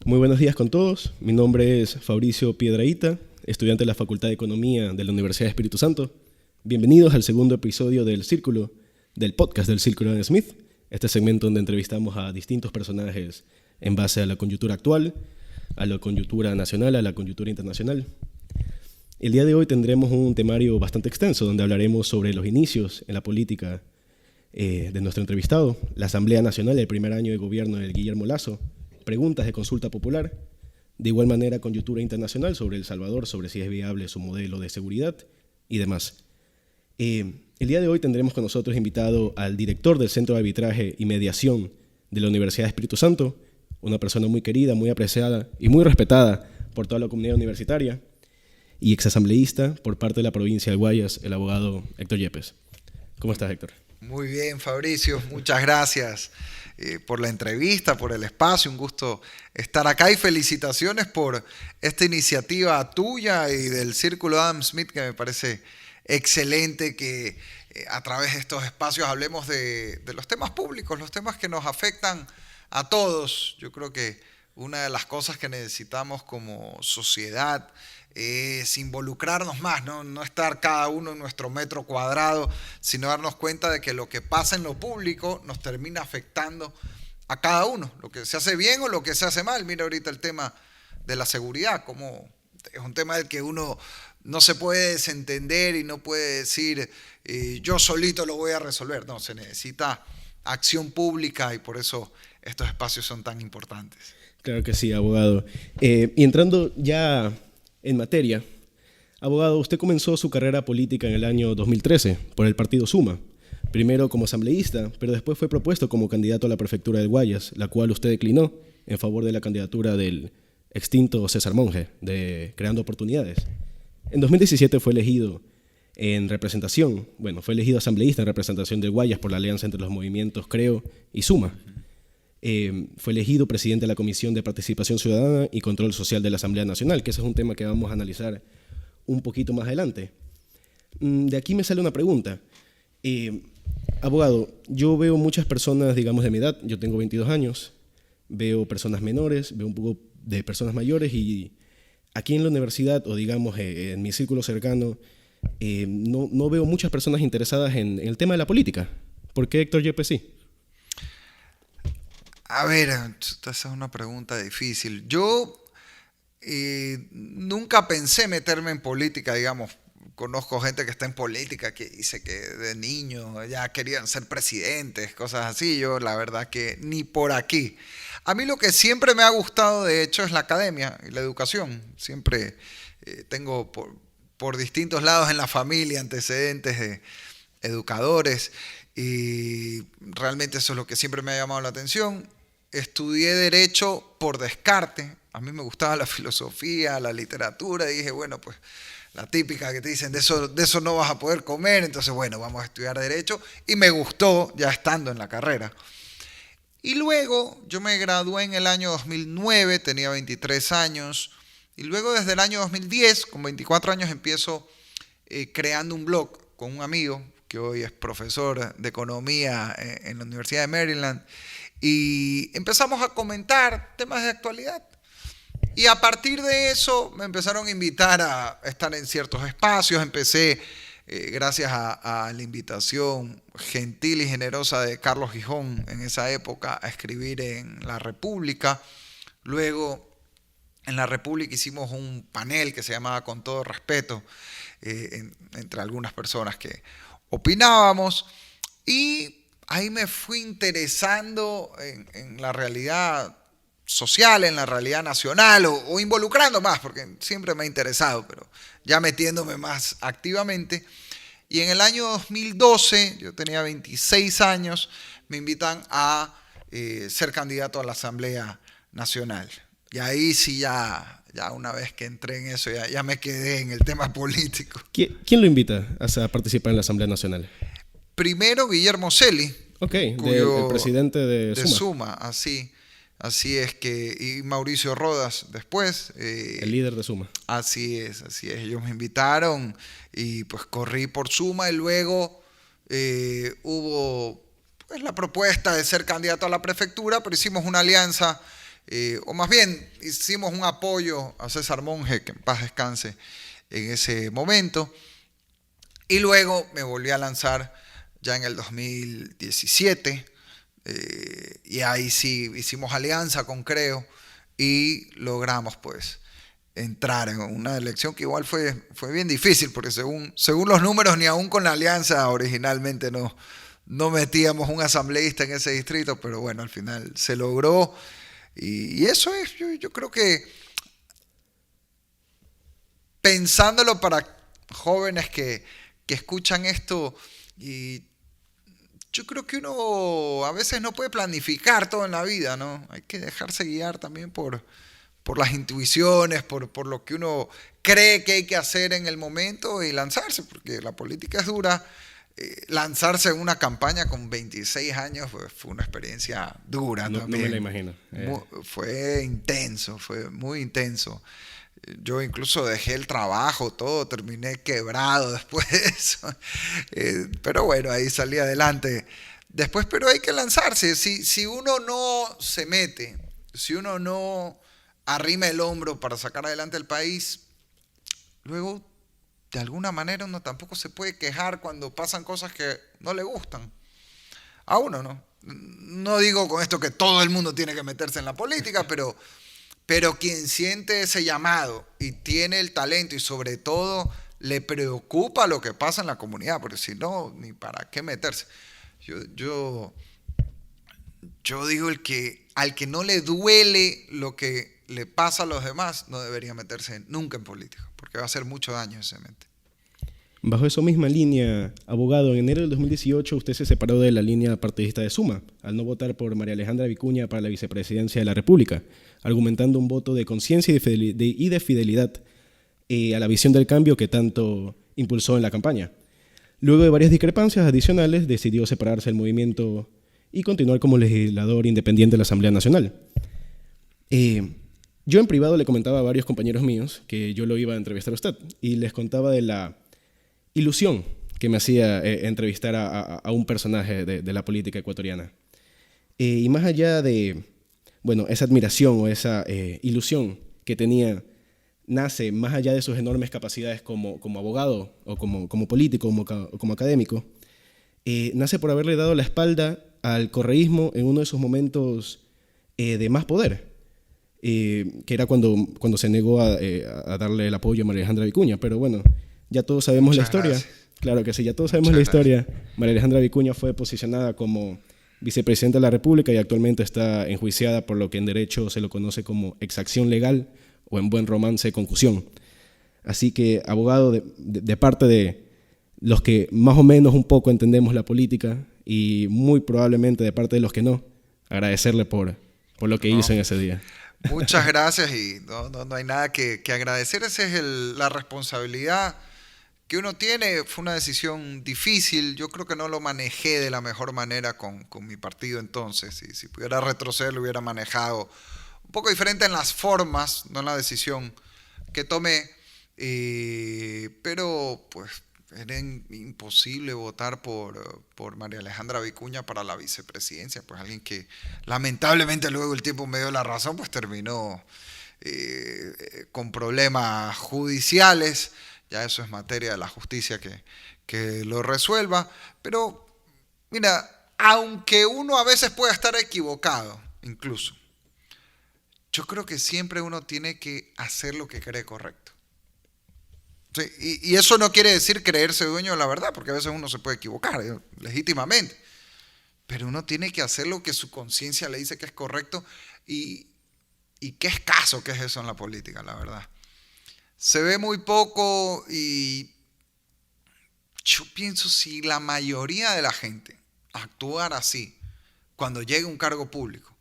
Muy buenos días con todos. Mi nombre es Fabricio Piedrahita, estudiante de la Facultad de Economía de la Universidad de Espíritu Santo. Bienvenidos al segundo episodio del podcast del Círculo Adam Smith, este segmento donde entrevistamos a distintos personajes en base a la coyuntura actual, a la coyuntura nacional, a la coyuntura internacional. El día de hoy tendremos un temario bastante extenso donde hablaremos sobre los inicios en la política de nuestro entrevistado, la Asamblea Nacional, el primer año de gobierno de Guillermo Lasso, preguntas de consulta popular, de igual manera coyuntura internacional sobre El Salvador, sobre si es viable su modelo de seguridad y demás. El día de hoy tendremos con nosotros invitado al director del Centro de Arbitraje y Mediación de la Universidad de Espíritu Santo, una persona muy querida, muy apreciada y muy respetada por toda la comunidad universitaria, y exasambleísta por parte de la provincia del Guayas, el abogado Héctor Yepes. ¿Cómo estás, Héctor? Muy bien, Fabricio, muchas gracias por la entrevista, por el espacio, un gusto estar acá y felicitaciones por esta iniciativa tuya y del Círculo Adam Smith, que me parece excelente que a través de estos espacios hablemos de los temas públicos, los temas que nos afectan a todos. Yo creo que una de las cosas que necesitamos como sociedad es involucrarnos más, no estar cada uno en nuestro metro cuadrado, sino darnos cuenta de que lo que pasa en lo público nos termina afectando a cada uno, lo que se hace bien o lo que se hace mal. Mira ahorita el tema de la seguridad, como es un tema del que uno no se puede desentender y no puede decir yo solito lo voy a resolver. No, se necesita acción pública y por eso estos espacios son tan importantes. Claro que sí, abogado. Y entrando ya en materia, abogado, usted comenzó su carrera política en el año 2013 por el partido Suma, primero como asambleísta, pero después fue propuesto como candidato a la prefectura del Guayas, la cual usted declinó en favor de la candidatura del extinto César Monge, de Creando Oportunidades. En 2017 fue elegido asambleísta en representación del Guayas por la alianza entre los movimientos Creo y Suma. Fue elegido presidente de la Comisión de Participación Ciudadana y Control Social de la Asamblea Nacional, que ese es un tema que vamos a analizar un poquito más adelante. De aquí me sale una pregunta. Abogado, yo veo muchas personas, digamos, de mi edad, yo tengo 22 años, veo personas menores, veo un poco de personas mayores y aquí en la universidad o digamos en mi círculo cercano no veo muchas personas interesadas en el tema de la política. ¿Por qué, Héctor Yepes, sí? A ver, esa es una pregunta difícil. Yo nunca pensé meterme en política, digamos. Conozco gente que está en política que dice que de niño ya querían ser presidentes, cosas así. Yo la verdad que ni por aquí. A mí lo que siempre me ha gustado, de hecho, es la academia y la educación. Siempre tengo por distintos lados en la familia antecedentes de educadores y realmente eso es lo que siempre me ha llamado la atención. Estudié Derecho por descarte. A mí me gustaba la filosofía, la literatura, y dije, bueno, pues la típica que te dicen, de eso no vas a poder comer, entonces bueno, vamos a estudiar Derecho, y me gustó ya estando en la carrera. Y luego yo me gradué en el año 2009, tenía 23 años, y luego desde el año 2010, con 24 años, empiezo creando un blog con un amigo, que hoy es profesor de economía en la Universidad de Maryland, y empezamos a comentar temas de actualidad. Y a partir de eso me empezaron a invitar a estar en ciertos espacios. Empecé, gracias a la invitación gentil y generosa de Carlos Gijón en esa época, a escribir en La República. Luego, en La República hicimos un panel que se llamaba Con Todo Respeto, entre algunas personas que opinábamos. Y ahí me fui interesando en la realidad social, en la realidad nacional o involucrando más, porque siempre me ha interesado, pero ya metiéndome más activamente. Y en el año 2012, yo tenía 26 años, me invitan a ser candidato a la Asamblea Nacional. Y ahí sí ya una vez que entré en eso, ya me quedé en el tema político. ¿Quién lo invita a participar en la Asamblea Nacional? Primero Guillermo Celi, el presidente de Suma, así es y Mauricio Rodas después. El líder de Suma. Así es. Ellos me invitaron y pues corrí por Suma y luego hubo pues la propuesta de ser candidato a la prefectura, pero hicimos una alianza o más bien hicimos un apoyo a César Monge, que en paz descanse, en ese momento. Y luego me volví a lanzar ya en el 2017, y ahí sí hicimos alianza con Creo y logramos pues entrar en una elección que igual fue bien difícil, porque según los números, ni aún con la alianza originalmente no metíamos un asambleísta en ese distrito, pero bueno, al final se logró. Y eso es, yo creo que pensándolo para jóvenes que escuchan esto, y yo creo que uno a veces no puede planificar todo en la vida, ¿no? Hay que dejarse guiar también por las intuiciones, por lo que uno cree que hay que hacer en el momento y lanzarse, porque la política es dura. Lanzarse en una campaña con 26 años fue una experiencia dura también. No me la imagino. Fue intenso, fue muy intenso. Yo incluso dejé el trabajo, todo, terminé quebrado después de eso. Pero bueno, ahí salí adelante. Después, pero hay que lanzarse. Si uno no se mete, si uno no arrima el hombro para sacar adelante el país, luego de alguna manera uno tampoco se puede quejar cuando pasan cosas que no le gustan. A uno, ¿no? No digo con esto que todo el mundo tiene que meterse en la política, pero quien siente ese llamado y tiene el talento y sobre todo le preocupa lo que pasa en la comunidad, porque si no, ni para qué meterse. Yo digo, al que no le duele lo que le pasa a los demás, no debería meterse nunca en política, porque va a hacer mucho daño en esa mente. Bajo esa misma línea, abogado, en enero del 2018 usted se separó de la línea partidista de Suma, al no votar por María Alejandra Vicuña para la vicepresidencia de la República, argumentando un voto de conciencia y de fidelidad a la visión del cambio que tanto impulsó en la campaña. Luego de varias discrepancias adicionales, decidió separarse del movimiento y continuar como legislador independiente de la Asamblea Nacional. Yo en privado le comentaba a varios compañeros míos que yo lo iba a entrevistar a usted y les contaba de la ilusión que me hacía entrevistar a un personaje de la política ecuatoriana. Y más allá de, bueno, esa admiración o esa ilusión que tenía, nace más allá de sus enormes capacidades como abogado o como político, como académico, nace por haberle dado la espalda al correísmo en uno de sus momentos de más poder, que era cuando se negó a darle el apoyo a María Alejandra Vicuña. Pero bueno, ya todos sabemos la historia. Gracias. Claro que sí, ya todos sabemos la historia. María Alejandra Vicuña fue posicionada como vicepresidenta de la República y actualmente está enjuiciada por lo que en derecho se lo conoce como exacción legal o en buen romance concusión. Así que, abogado, de parte de los que más o menos un poco entendemos la política y muy probablemente de parte de los que no, agradecerle por lo que hizo en ese día. Muchas gracias y no hay nada que agradecer. Esa es la responsabilidad que uno tiene. Fue una decisión difícil. Yo creo que no lo manejé de la mejor manera con mi partido entonces. Y si pudiera retroceder, lo hubiera manejado un poco diferente en las formas, no en la decisión que tomé. Pero pues era imposible votar por María Alejandra Vicuña para la vicepresidencia, pues alguien que lamentablemente luego el tiempo me dio la razón, pues terminó con problemas judiciales. Ya eso es materia de la justicia que lo resuelva. Pero mira, aunque uno a veces pueda estar equivocado, incluso, yo creo que siempre uno tiene que hacer lo que cree correcto. Sí, y eso no quiere decir creerse dueño de la verdad, porque a veces uno se puede equivocar, legítimamente. Pero uno tiene que hacer lo que su conciencia le dice que es correcto, y qué escaso que es eso en la política, la verdad. Se ve muy poco y yo pienso, si la mayoría de la gente actuara así cuando llegue a un cargo público,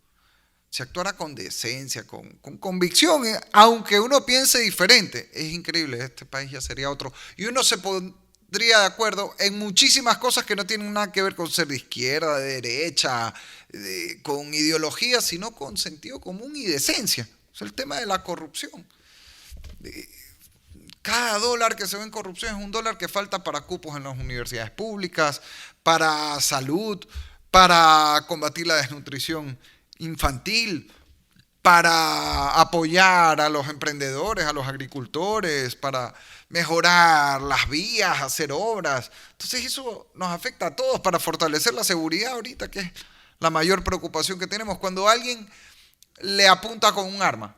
si actuara con decencia, con convicción, aunque uno piense diferente, es increíble, este país ya sería otro. Y uno se pondría de acuerdo en muchísimas cosas que no tienen nada que ver con ser de izquierda, de derecha, con ideología, sino con sentido común y decencia. Es el tema de la corrupción. Cada dólar que se ve en corrupción es un dólar que falta para cupos en las universidades públicas, para salud, para combatir la desnutrición infantil, para apoyar a los emprendedores, a los agricultores, para mejorar las vías, hacer obras. Entonces eso nos afecta a todos para fortalecer la seguridad ahorita, que es la mayor preocupación que tenemos. Cuando alguien le apunta con un arma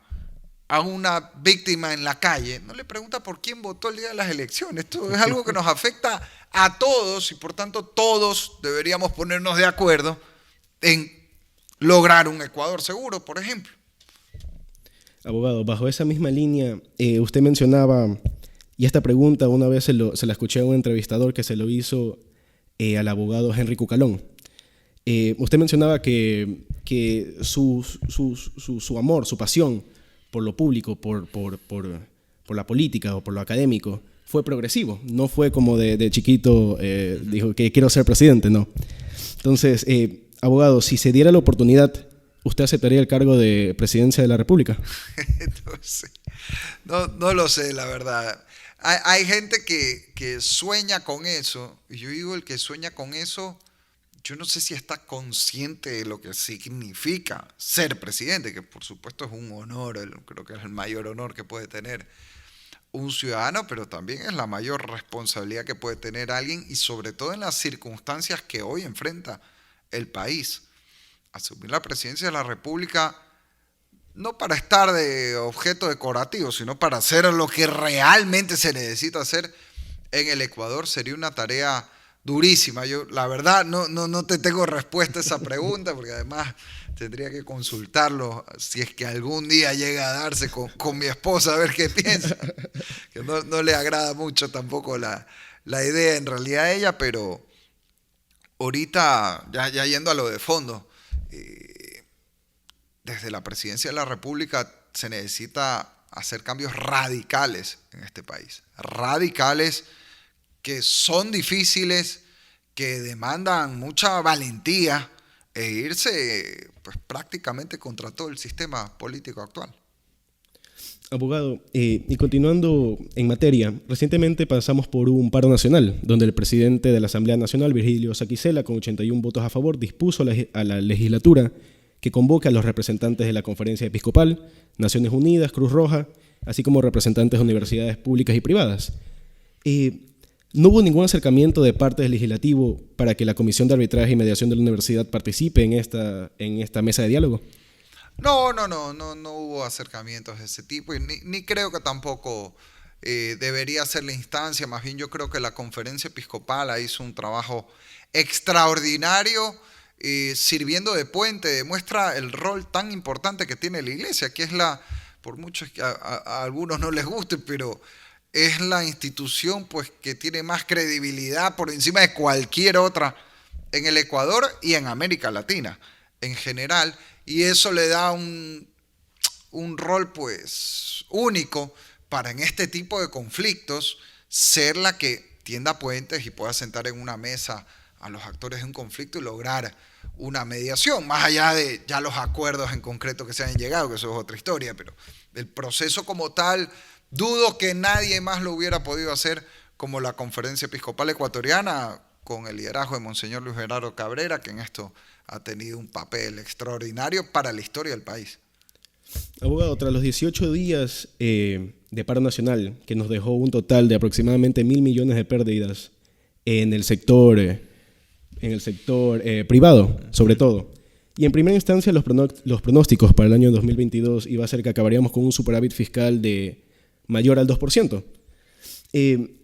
a una víctima en la calle, no le pregunta por quién votó el día de las elecciones. Esto es algo que nos afecta a todos y por tanto todos deberíamos ponernos de acuerdo en lograr un Ecuador seguro, por ejemplo. Abogado, bajo esa misma línea, usted mencionaba, y esta pregunta una vez se la escuché a un entrevistador que se lo hizo al abogado Henry Cucalón. Usted mencionaba que su amor, su pasión por lo público, por la política o por lo académico, fue progresivo. No fue como de chiquito, dijo que quiero ser presidente, no. Entonces, abogado, si se diera la oportunidad, ¿usted aceptaría el cargo de presidencia de la República? No sé. No lo sé, la verdad. Hay gente que sueña con eso. Y yo digo, el que sueña con eso, yo no sé si está consciente de lo que significa ser presidente, que por supuesto es un honor, creo que es el mayor honor que puede tener un ciudadano, pero también es la mayor responsabilidad que puede tener alguien y sobre todo en las circunstancias que hoy enfrenta el país. Asumir la presidencia de la República no para estar de objeto decorativo, sino para hacer lo que realmente se necesita hacer en el Ecuador sería una tarea durísima. Yo, la verdad, no te tengo respuesta a esa pregunta, porque además tendría que consultarlo si es que algún día llega a darse con mi esposa a ver qué piensa. Que no le agrada mucho tampoco la idea en realidad a ella, pero ahorita, ya yendo a lo de fondo, desde la presidencia de la República se necesita hacer cambios radicales en este país. Radicales que son difíciles, que demandan mucha valentía e irse pues, prácticamente contra todo el sistema político actual. Abogado, y continuando en materia, recientemente pasamos por un paro nacional, donde el presidente de la Asamblea Nacional, Virgilio Saquicela, con 81 votos a favor, dispuso a la legislatura que convoque a los representantes de la Conferencia Episcopal, Naciones Unidas, Cruz Roja, así como representantes de universidades públicas y privadas. ¿No hubo ningún acercamiento de parte del legislativo para que la Comisión de Arbitraje y Mediación de la Universidad participe en esta mesa de diálogo? No hubo acercamientos de ese tipo y ni creo que tampoco debería ser la instancia. Más bien yo creo que la Conferencia Episcopal hizo un trabajo extraordinario sirviendo de puente, demuestra el rol tan importante que tiene la Iglesia, que es por mucho que a algunos no les guste, pero es la institución pues, que tiene más credibilidad por encima de cualquier otra en el Ecuador y en América Latina en general. Y eso le da un rol pues único para en este tipo de conflictos ser la que tienda puentes y pueda sentar en una mesa a los actores de un conflicto y lograr una mediación, más allá de ya los acuerdos en concreto que se hayan llegado, que eso es otra historia, pero el proceso como tal, dudo que nadie más lo hubiera podido hacer como la Conferencia Episcopal Ecuatoriana, con el liderazgo de Monseñor Luis Gerardo Cabrera, que en esto ha tenido un papel extraordinario para la historia del país. Abogado, tras los 18 días de paro nacional, que nos dejó un total de aproximadamente 1.000 millones de pérdidas en el sector privado, sobre todo, y en primera instancia los pronósticos para el año 2022 iba a ser que acabaríamos con un superávit fiscal de mayor al 2%.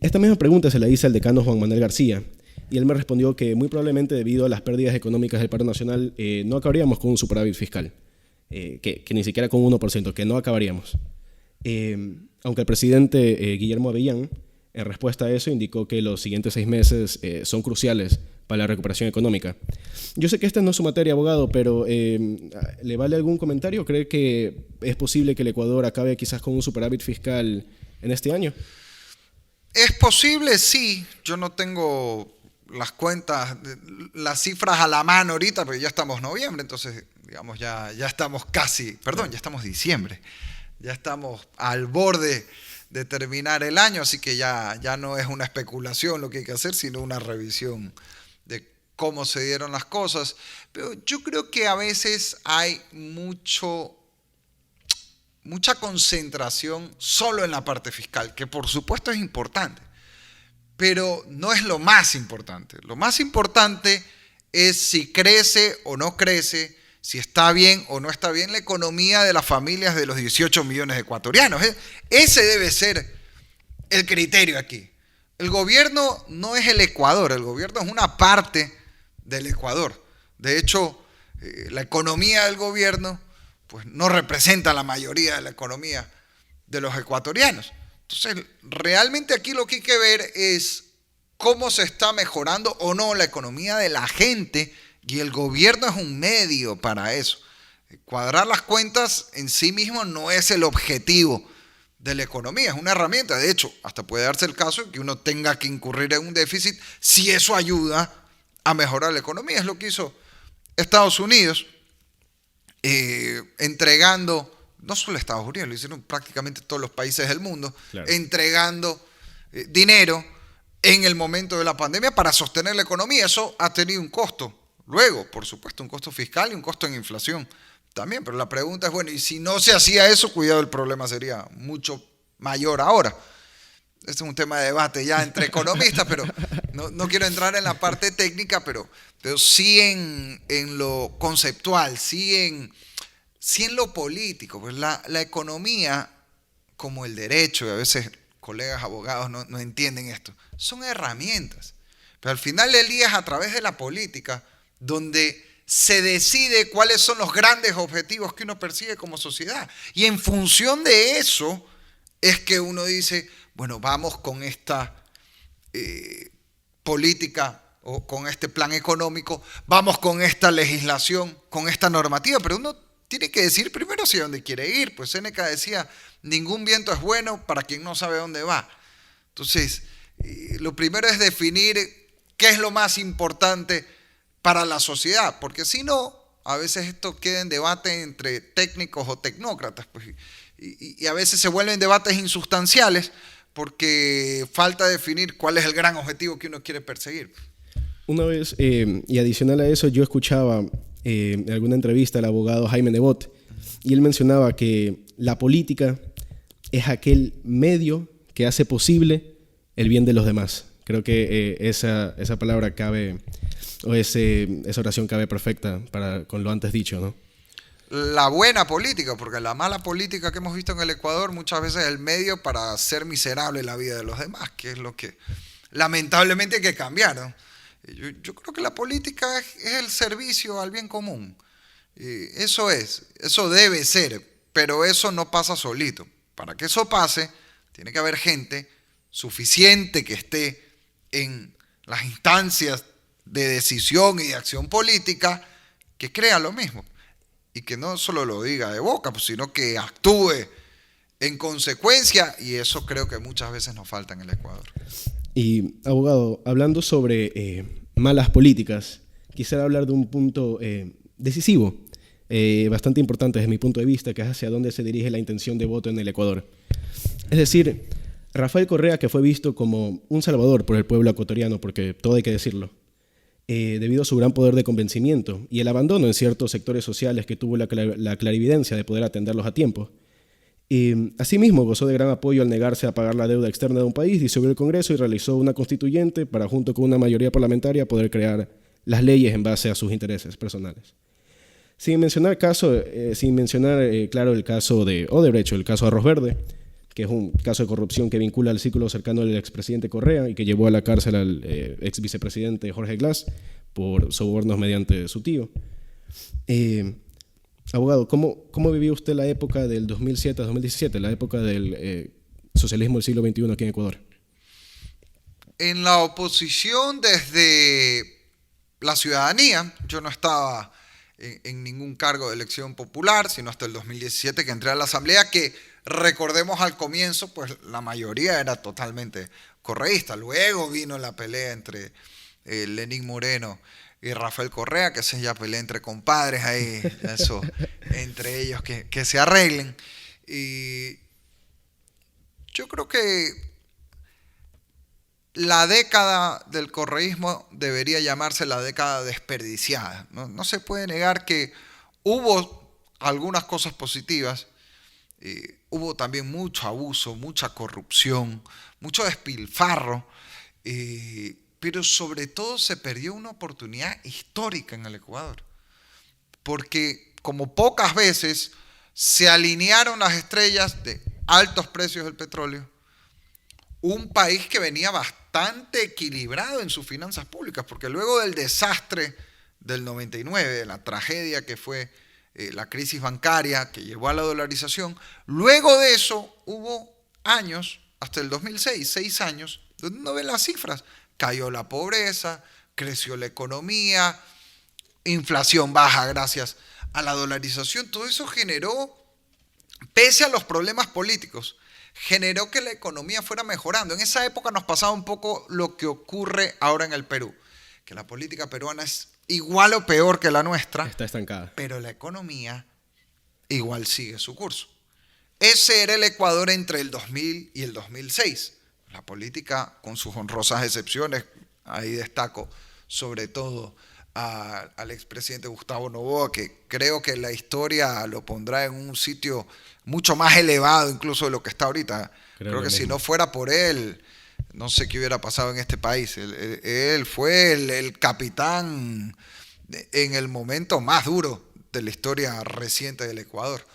Esta misma pregunta se la hice al decano Juan Manuel García, y él me respondió que muy probablemente debido a las pérdidas económicas del paro nacional no acabaríamos con un superávit fiscal, que ni siquiera con 1%, que no acabaríamos. Aunque el presidente Guillermo Avellán, en respuesta a eso, indicó que los siguientes 6 meses son cruciales para la recuperación económica. Yo sé que esta no es su materia, abogado, pero ¿le vale algún comentario? ¿Cree que es posible que el Ecuador acabe quizás con un superávit fiscal en este año? ¿Es posible? Sí. Yo no tengo las cuentas, las cifras a la mano ahorita, porque ya estamos en noviembre, entonces, digamos, ya estamos ya estamos en diciembre. Ya estamos al borde de terminar el año, así que ya no es una especulación lo que hay que hacer, sino una revisión de cómo se dieron las cosas. Pero yo creo que a veces hay mucho mucha concentración solo en la parte fiscal, que por supuesto es importante, pero no es lo más importante. Lo más importante es si crece o no crece, si está bien o no está bien la economía de las familias de los 18 millones de ecuatorianos. Ese debe ser el criterio aquí. El gobierno no es el Ecuador, el gobierno es una parte del Ecuador. De hecho, la economía del gobierno pues, no representa la mayoría de la economía de los ecuatorianos. Entonces, realmente aquí lo que hay que ver es cómo se está mejorando o no la economía de la gente, y el gobierno es un medio para eso. Cuadrar las cuentas en sí mismo no es el objetivo de la economía, es una herramienta. De hecho, hasta puede darse el caso de que uno tenga que incurrir en un déficit si eso ayuda a mejorar la economía. Es lo que hizo Estados Unidos, entregando, no solo Estados Unidos, lo hicieron prácticamente todos los países del mundo, claro, entregando dinero en el momento de la pandemia para sostener la economía. Eso ha tenido un costo. Luego, por supuesto, un costo fiscal y un costo en inflación también. Pero la pregunta es, bueno, y si no se hacía eso, cuidado, el problema sería mucho mayor ahora. Este es un tema de debate ya entre economistas, pero no quiero entrar en la parte técnica, pero sí en lo conceptual, sí en lo político. Pues la economía, como el derecho, y a veces colegas abogados no entienden esto, son herramientas. Pero al final del día es a través de la política donde se decide cuáles son los grandes objetivos que uno persigue como sociedad. Y en función de eso es que uno dice, bueno, vamos con esta política o con este plan económico, vamos con esta legislación, con esta normativa, pero uno tiene que decir primero hacia dónde quiere ir. Pues Séneca decía, ningún viento es bueno para quien no sabe dónde va. Entonces, lo primero es definir qué es lo más importante para la sociedad, porque si no, a veces esto queda en debate entre técnicos o tecnócratas, pues, y a veces se vuelven debates insustanciales porque falta definir cuál es el gran objetivo que uno quiere perseguir. Una vez, y adicional a eso, yo escuchaba en alguna entrevista al abogado Jaime Nebot, y él mencionaba que la política es aquel medio que hace posible el bien de los demás. Creo que esa palabra cabe, o esa oración cabe perfecta con lo antes dicho, ¿no? La buena política, porque la mala política que hemos visto en el Ecuador muchas veces es el medio para hacer miserable la vida de los demás, que es lo que lamentablemente hay que cambiar, ¿no? Yo creo que la política es el servicio al bien común. Eso debe ser, pero eso no pasa solito. Para que eso pase, tiene que haber gente suficiente que esté en las instancias de decisión y de acción política que crea lo mismo y que no solo lo diga de boca, pues, sino que actúe en consecuencia, y eso creo que muchas veces nos falta en el Ecuador. Y abogado, hablando sobre malas políticas, quisiera hablar de un punto decisivo, bastante importante desde mi punto de vista, que es hacia dónde se dirige la intención de voto en el Ecuador. Es decir, Rafael Correa, que fue visto como un salvador por el pueblo ecuatoriano, porque todo hay que decirlo, debido a su gran poder de convencimiento y el abandono en ciertos sectores sociales que tuvo la clarividencia de poder atenderlos a tiempo. Asimismo, gozó de gran apoyo al negarse a pagar la deuda externa de un país, disolvió el Congreso y realizó una constituyente para, junto con una mayoría parlamentaria, poder crear las leyes en base a sus intereses personales. Sin mencionar, claro, el caso de Odebrecht, el caso Arroz Verde, que es un caso de corrupción que vincula al círculo cercano del expresidente Correa y que llevó a la cárcel al ex vicepresidente Jorge Glass por sobornos mediante su tío. Abogado, ¿cómo vivió usted la época del 2007 a 2017, la época del socialismo del siglo XXI aquí en Ecuador? En la oposición desde la ciudadanía, yo no estaba en ningún cargo de elección popular, sino hasta el 2017 que entré a la asamblea, que recordemos al comienzo, pues la mayoría era totalmente correísta. Luego vino la pelea entre Lenín Moreno y Rafael Correa, que esa ya pelea entre compadres ahí, eso, entre ellos que se arreglen. Y yo creo que la década del correísmo debería llamarse la década desperdiciada. No se puede negar que hubo algunas cosas positivas Hubo también mucho abuso, mucha corrupción, mucho despilfarro, pero sobre todo se perdió una oportunidad histórica en el Ecuador, porque como pocas veces se alinearon las estrellas de altos precios del petróleo, un país que venía bastante equilibrado en sus finanzas públicas, porque luego del desastre del 99, de la tragedia que fue la crisis bancaria que llevó a la dolarización, luego de eso hubo años, hasta el 2006, 6 años, donde uno ve las cifras, cayó la pobreza, creció la economía, inflación baja gracias a la dolarización, todo eso generó, pese a los problemas políticos, generó que la economía fuera mejorando. En esa época nos pasaba un poco lo que ocurre ahora en el Perú, que la política peruana es igual o peor que la nuestra. Está estancada. Pero la economía igual sigue su curso. Ese era el Ecuador entre el 2000 y el 2006. La política, con sus honrosas excepciones, ahí destaco sobre todo al expresidente Gustavo Noboa, que creo que la historia lo pondrá en un sitio mucho más elevado incluso de lo que está ahorita. Creo que si no fuera por él, no sé qué hubiera pasado en este país. Él fue el capitán en el momento más duro de la historia reciente del Ecuador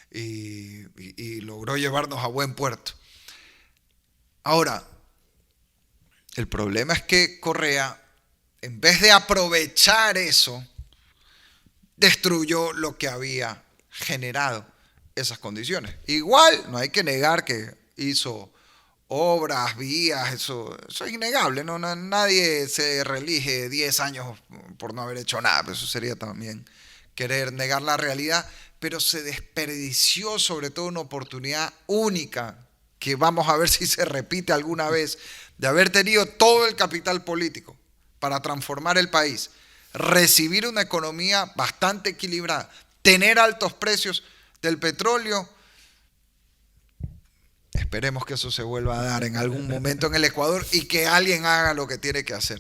y logró llevarnos a buen puerto. Ahora, el problema es que Correa, en vez de aprovechar eso, destruyó lo que había generado esas condiciones. Igual, no hay que negar que hizo obras, vías, eso es innegable, ¿no? Nadie se reelige 10 años por no haber hecho nada, eso sería también querer negar la realidad, pero se desperdició sobre todo una oportunidad única, que vamos a ver si se repite alguna vez, de haber tenido todo el capital político para transformar el país, recibir una economía bastante equilibrada, tener altos precios del petróleo. Esperemos que eso se vuelva a dar en algún momento en el Ecuador y que alguien haga lo que tiene que hacer.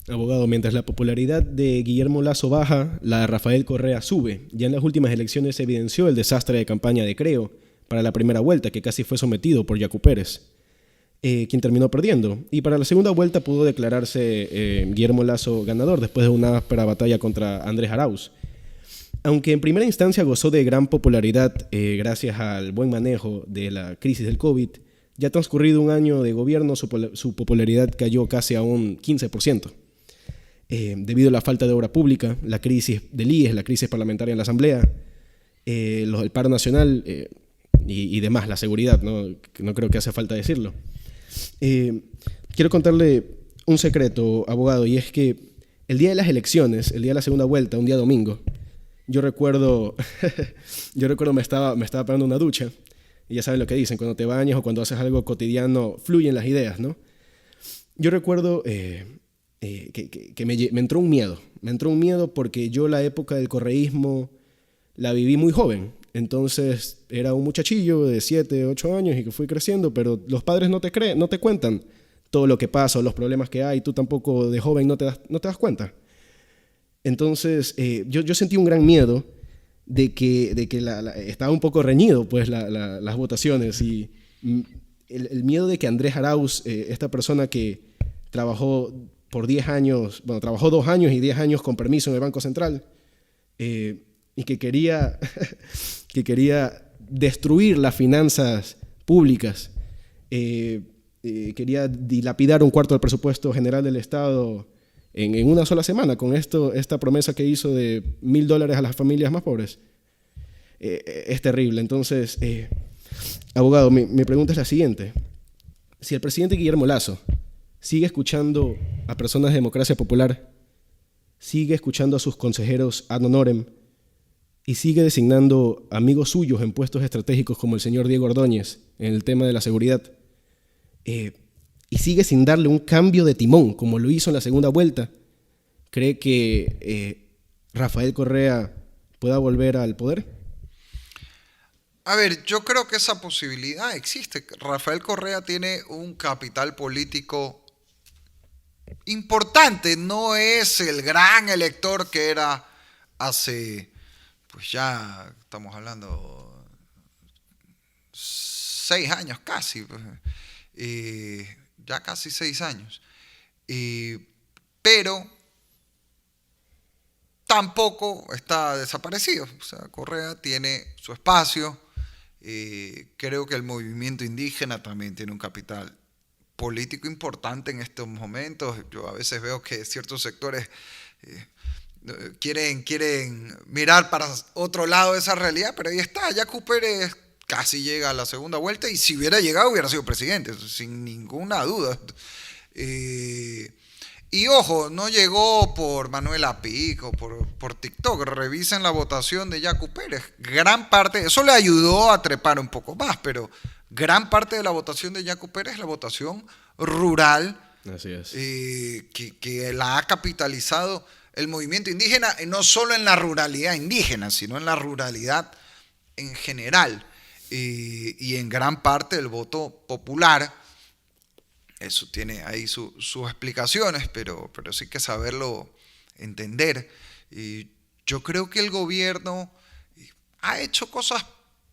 Abogado, mientras la popularidad de Guillermo Lasso baja, la de Rafael Correa sube. Ya en las últimas elecciones se evidenció el desastre de campaña de Creo para la primera vuelta, que casi fue sometido por Yacu Pérez, quien terminó perdiendo. Y para la segunda vuelta pudo declararse Guillermo Lasso ganador después de una áspera batalla contra Andrés Arauz. Aunque en primera instancia gozó de gran popularidad gracias al buen manejo de la crisis del COVID, ya transcurrido un año de gobierno, su popularidad cayó casi a un 15%. Debido a la falta de obra pública, la crisis del IES, la crisis parlamentaria en la Asamblea, el paro nacional y demás, la seguridad, ¿no? No creo que hace falta decirlo. Quiero contarle un secreto, abogado, y es que el día de las elecciones, el día de la segunda vuelta, un día domingo, yo recuerdo me estaba pegando una ducha, y ya saben lo que dicen, cuando te bañas o cuando haces algo cotidiano, fluyen las ideas, ¿no? Yo recuerdo que me entró un miedo porque yo la época del correísmo la viví muy joven. Entonces era un muchachillo de 7, 8 años y que fui creciendo, pero los padres no te cuentan todo lo que pasa o los problemas que hay, tú tampoco de joven no te das cuenta. Entonces yo sentí un gran miedo de que estaba un poco reñido pues las votaciones y el miedo de que Andrés Arauz, esta persona que trabajó por 10 años, bueno, trabajó 2 años y 10 años con permiso en el Banco Central, y que quería destruir las finanzas públicas, quería dilapidar un cuarto del presupuesto general del Estado en una sola semana con esta promesa que hizo de $1,000 a las familias más pobres. Es terrible. Entonces, abogado, mi pregunta es la siguiente. Si el presidente Guillermo Lasso sigue escuchando a personas de democracia popular, sigue escuchando a sus consejeros ad honorem y sigue designando amigos suyos en puestos estratégicos como el señor Diego Ordóñez en el tema de la seguridad, y sigue sin darle un cambio de timón como lo hizo en la segunda vuelta, ¿cree que Rafael Correa pueda volver al poder? A ver, yo creo que esa posibilidad existe. Rafael Correa tiene un capital político importante, no es el gran elector que era hace, pues ya estamos hablando 6 años casi, pues, ya casi 6 años. Pero tampoco está desaparecido. O sea, Correa tiene su espacio. Creo que el movimiento indígena también tiene un capital político importante en estos momentos. Yo a veces veo que ciertos sectores quieren mirar para otro lado de esa realidad, pero ahí está, Yacu Pérez casi llega a la segunda vuelta y si hubiera llegado hubiera sido presidente, sin ninguna duda. Y ojo, no llegó por Manuela Pico, por TikTok. Revisen la votación de Yacu Pérez. Gran parte, eso le ayudó a trepar un poco más, pero gran parte de la votación de Yacu Pérez es la votación rural. Así es. Que la ha capitalizado el movimiento indígena, no solo en la ruralidad indígena, sino en la ruralidad en general. Y en gran parte el voto popular. Eso tiene ahí sus explicaciones, pero sí hay que saberlo entender. Y yo creo que el gobierno ha hecho cosas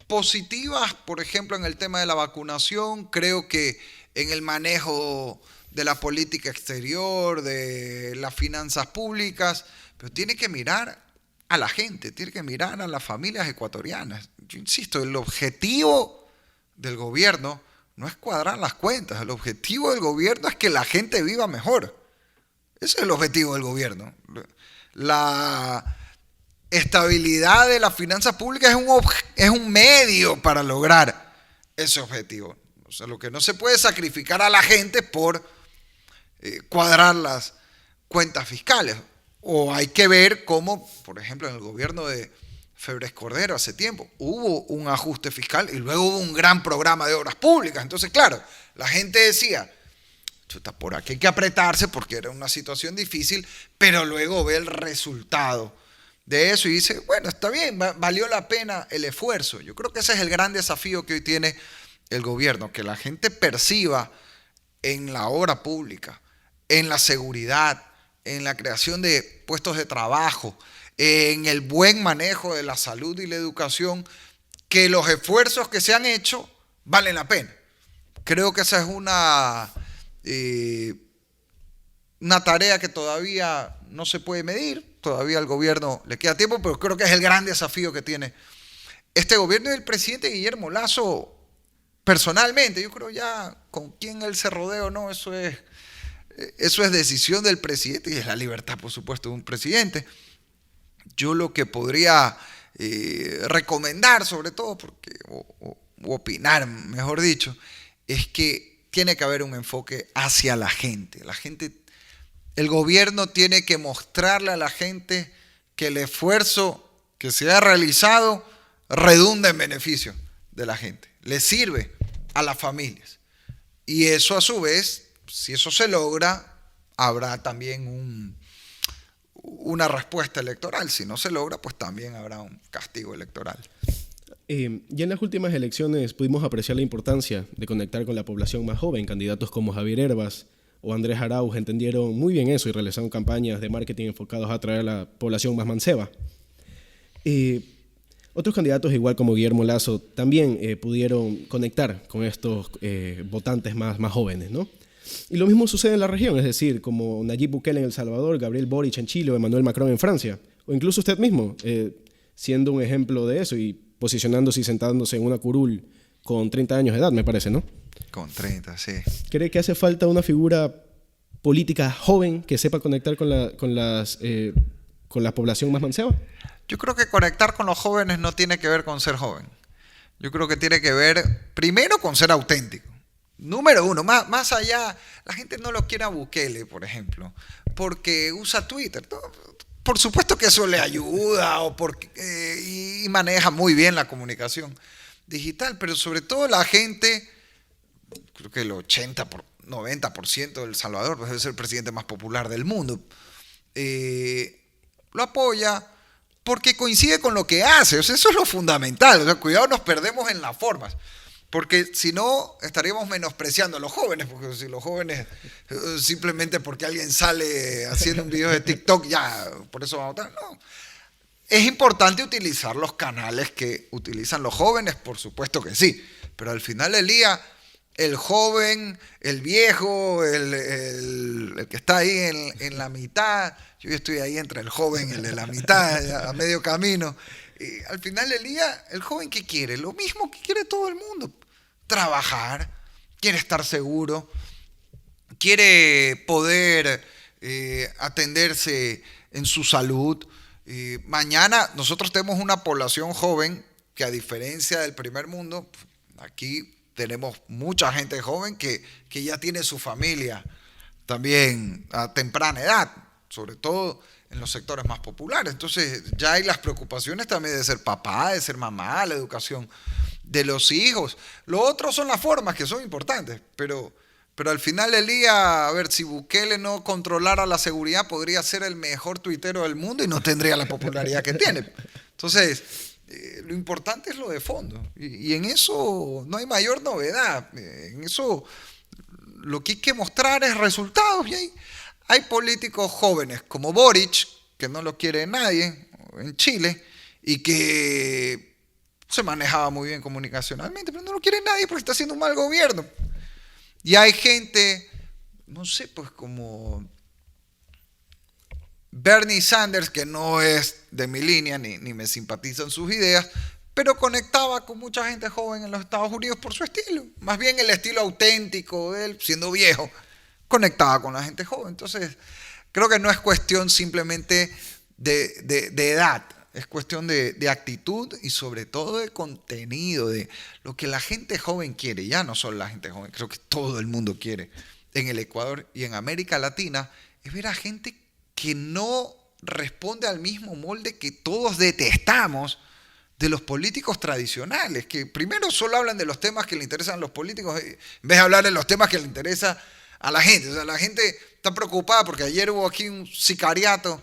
positivas, por ejemplo, en el tema de la vacunación. Creo que en el manejo de la política exterior, de las finanzas públicas, pero tiene que mirar a la gente, tiene que mirar a las familias ecuatorianas. Yo insisto, el objetivo del gobierno no es cuadrar las cuentas, el objetivo del gobierno es que la gente viva mejor. Ese es el objetivo del gobierno. La estabilidad de las finanzas públicas es un medio para lograr ese objetivo. O sea, lo que no se puede sacrificar a la gente por cuadrar las cuentas fiscales. O hay que ver cómo, por ejemplo, en el gobierno de Febres Cordero hace tiempo hubo un ajuste fiscal y luego hubo un gran programa de obras públicas. Entonces, claro, la gente decía, chuta, por aquí hay que apretarse porque era una situación difícil, pero luego ve el resultado de eso y dice, bueno, está bien, valió la pena el esfuerzo. Yo creo que ese es el gran desafío que hoy tiene el gobierno, que la gente perciba en la obra pública, en la seguridad, en la creación de puestos de trabajo, en el buen manejo de la salud y la educación, que los esfuerzos que se han hecho valen la pena. Creo que esa es una tarea que todavía no se puede medir, todavía al gobierno le queda tiempo, pero creo que es el gran desafío que tiene este gobierno y el presidente Guillermo Lasso personalmente. Yo creo ya con quién él se rodea o no, eso es decisión del presidente y es la libertad, por supuesto, de un presidente. Yo lo que podría recomendar, sobre todo, o opinar, mejor dicho, es que tiene que haber un enfoque hacia la gente. El gobierno tiene que mostrarle a la gente que el esfuerzo que se ha realizado redunda en beneficio de la gente, le sirve a las familias. Y eso a su vez, si eso se logra, habrá también una respuesta electoral. Si no se logra, pues también habrá un castigo electoral. Ya en las últimas elecciones pudimos apreciar la importancia de conectar con la población más joven. Candidatos como Javier Herbas o Andrés Arauz entendieron muy bien eso y realizaron campañas de marketing enfocados a atraer a la población más manceba. Otros candidatos, igual como Guillermo Lasso, también pudieron conectar con estos votantes más jóvenes, ¿no? Y lo mismo sucede en la región, es decir, como Nayib Bukele en El Salvador, Gabriel Boric en Chile o Emmanuel Macron en Francia, o incluso usted mismo, siendo un ejemplo de eso y posicionándose y sentándose en una curul con 30 años de edad, me parece, ¿no? Con 30, sí. ¿Cree que hace falta una figura política joven que sepa conectar con la población más manceba? Yo creo que conectar con los jóvenes no tiene que ver con ser joven. Yo creo que tiene que ver primero con ser auténtico. Número uno, más allá, la gente no lo quiere a Bukele, por ejemplo, porque usa Twitter. Por supuesto que eso le ayuda y maneja muy bien la comunicación digital, pero sobre todo la gente, creo que el 90% de El Salvador, pues es el presidente más popular del mundo, lo apoya porque coincide con lo que hace. O sea, eso es lo fundamental. O sea, cuidado, nos perdemos en las formas. Porque si no, estaríamos menospreciando a los jóvenes, porque si los jóvenes, simplemente porque alguien sale haciendo un video de TikTok, ya, por eso van a votar. No. Es importante utilizar los canales que utilizan los jóvenes, por supuesto que sí, pero al final del día, el joven, el viejo, el que está ahí en la mitad, yo estoy ahí entre el joven y el de la mitad, a medio camino, y al final del día, el joven ¿qué quiere? Lo mismo que quiere todo el mundo, trabajar, quiere estar seguro, quiere poder atenderse en su salud. Mañana nosotros tenemos una población joven que, a diferencia del primer mundo, aquí tenemos mucha gente joven que ya tiene su familia también a temprana edad, sobre todo en los sectores más populares. Entonces ya hay las preocupaciones también de ser papá, de ser mamá, la educación de los hijos. Lo otro son las formas, que son importantes, pero al final del día, a ver, si Bukele no controlara la seguridad, podría ser el mejor tuitero del mundo y no tendría la popularidad que tiene. Entonces, lo importante es lo de fondo. Y en eso no hay mayor novedad. En eso lo que hay que mostrar es resultados. Y hay políticos jóvenes como Boric, que no lo quiere nadie en Chile, y que se manejaba muy bien comunicacionalmente, pero no lo quiere nadie porque está haciendo un mal gobierno. Y hay gente, no sé, pues como Bernie Sanders, que no es de mi línea, ni me simpatizan sus ideas, pero conectaba con mucha gente joven en los Estados Unidos por su estilo. Más bien el estilo auténtico de él, siendo viejo, conectaba con la gente joven. Entonces, creo que no es cuestión simplemente de edad. Es cuestión de actitud y sobre todo de contenido, de lo que la gente joven quiere. Ya no solo la gente joven, creo que todo el mundo quiere en el Ecuador y en América Latina, es ver a gente que no responde al mismo molde que todos detestamos de los políticos tradicionales, que primero solo hablan de los temas que le interesan a los políticos en vez de hablar de los temas que le interesan a la gente. O sea, la gente está preocupada porque ayer hubo aquí un sicariato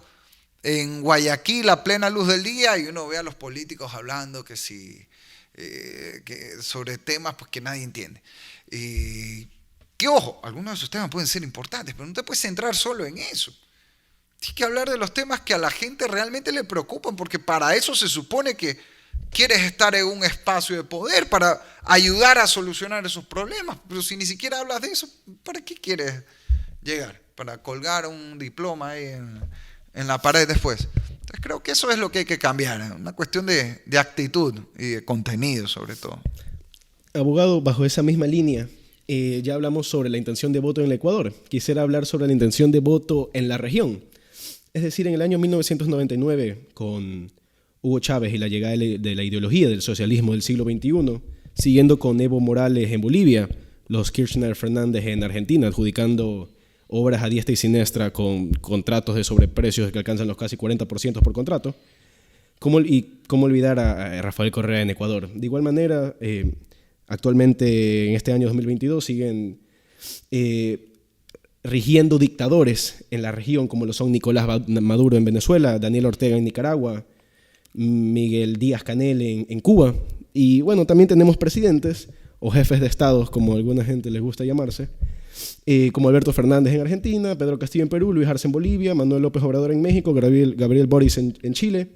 en Guayaquil a plena luz del día y uno ve a los políticos hablando que sobre temas pues, que nadie entiende. Que ojo, algunos de esos temas pueden ser importantes, pero no te puedes centrar solo en eso. Tienes que hablar de los temas que a la gente realmente le preocupan, porque para eso se supone que quieres estar en un espacio de poder, para ayudar a solucionar esos problemas. Pero si ni siquiera hablas de eso, ¿para qué quieres llegar? ¿Para colgar un diploma ahí en la pared después? Entonces creo que eso es lo que hay que cambiar, una cuestión de actitud y de contenido sobre todo. Abogado, bajo esa misma línea, ya hablamos sobre la intención de voto en el Ecuador. Quisiera hablar sobre la intención de voto en la región. Es decir, en el año 1999, con Hugo Chávez y la llegada de la ideología del socialismo del siglo XXI, siguiendo con Evo Morales en Bolivia, los Kirchner Fernández en Argentina, adjudicando obras a diestra y siniestra con contratos de sobreprecios que alcanzan los casi 40% por contrato. ¿Cómo olvidar a Rafael Correa en Ecuador? De igual manera, actualmente en este año 2022 siguen rigiendo dictadores en la región, como lo son Nicolás Maduro en Venezuela, Daniel Ortega en Nicaragua, Miguel Díaz-Canel en Cuba. Y bueno, también tenemos presidentes o jefes de estados, como a alguna gente les gusta llamarse, como Alberto Fernández en Argentina, Pedro Castillo en Perú, Luis Arce en Bolivia, Manuel López Obrador en México, Gabriel Boric en Chile,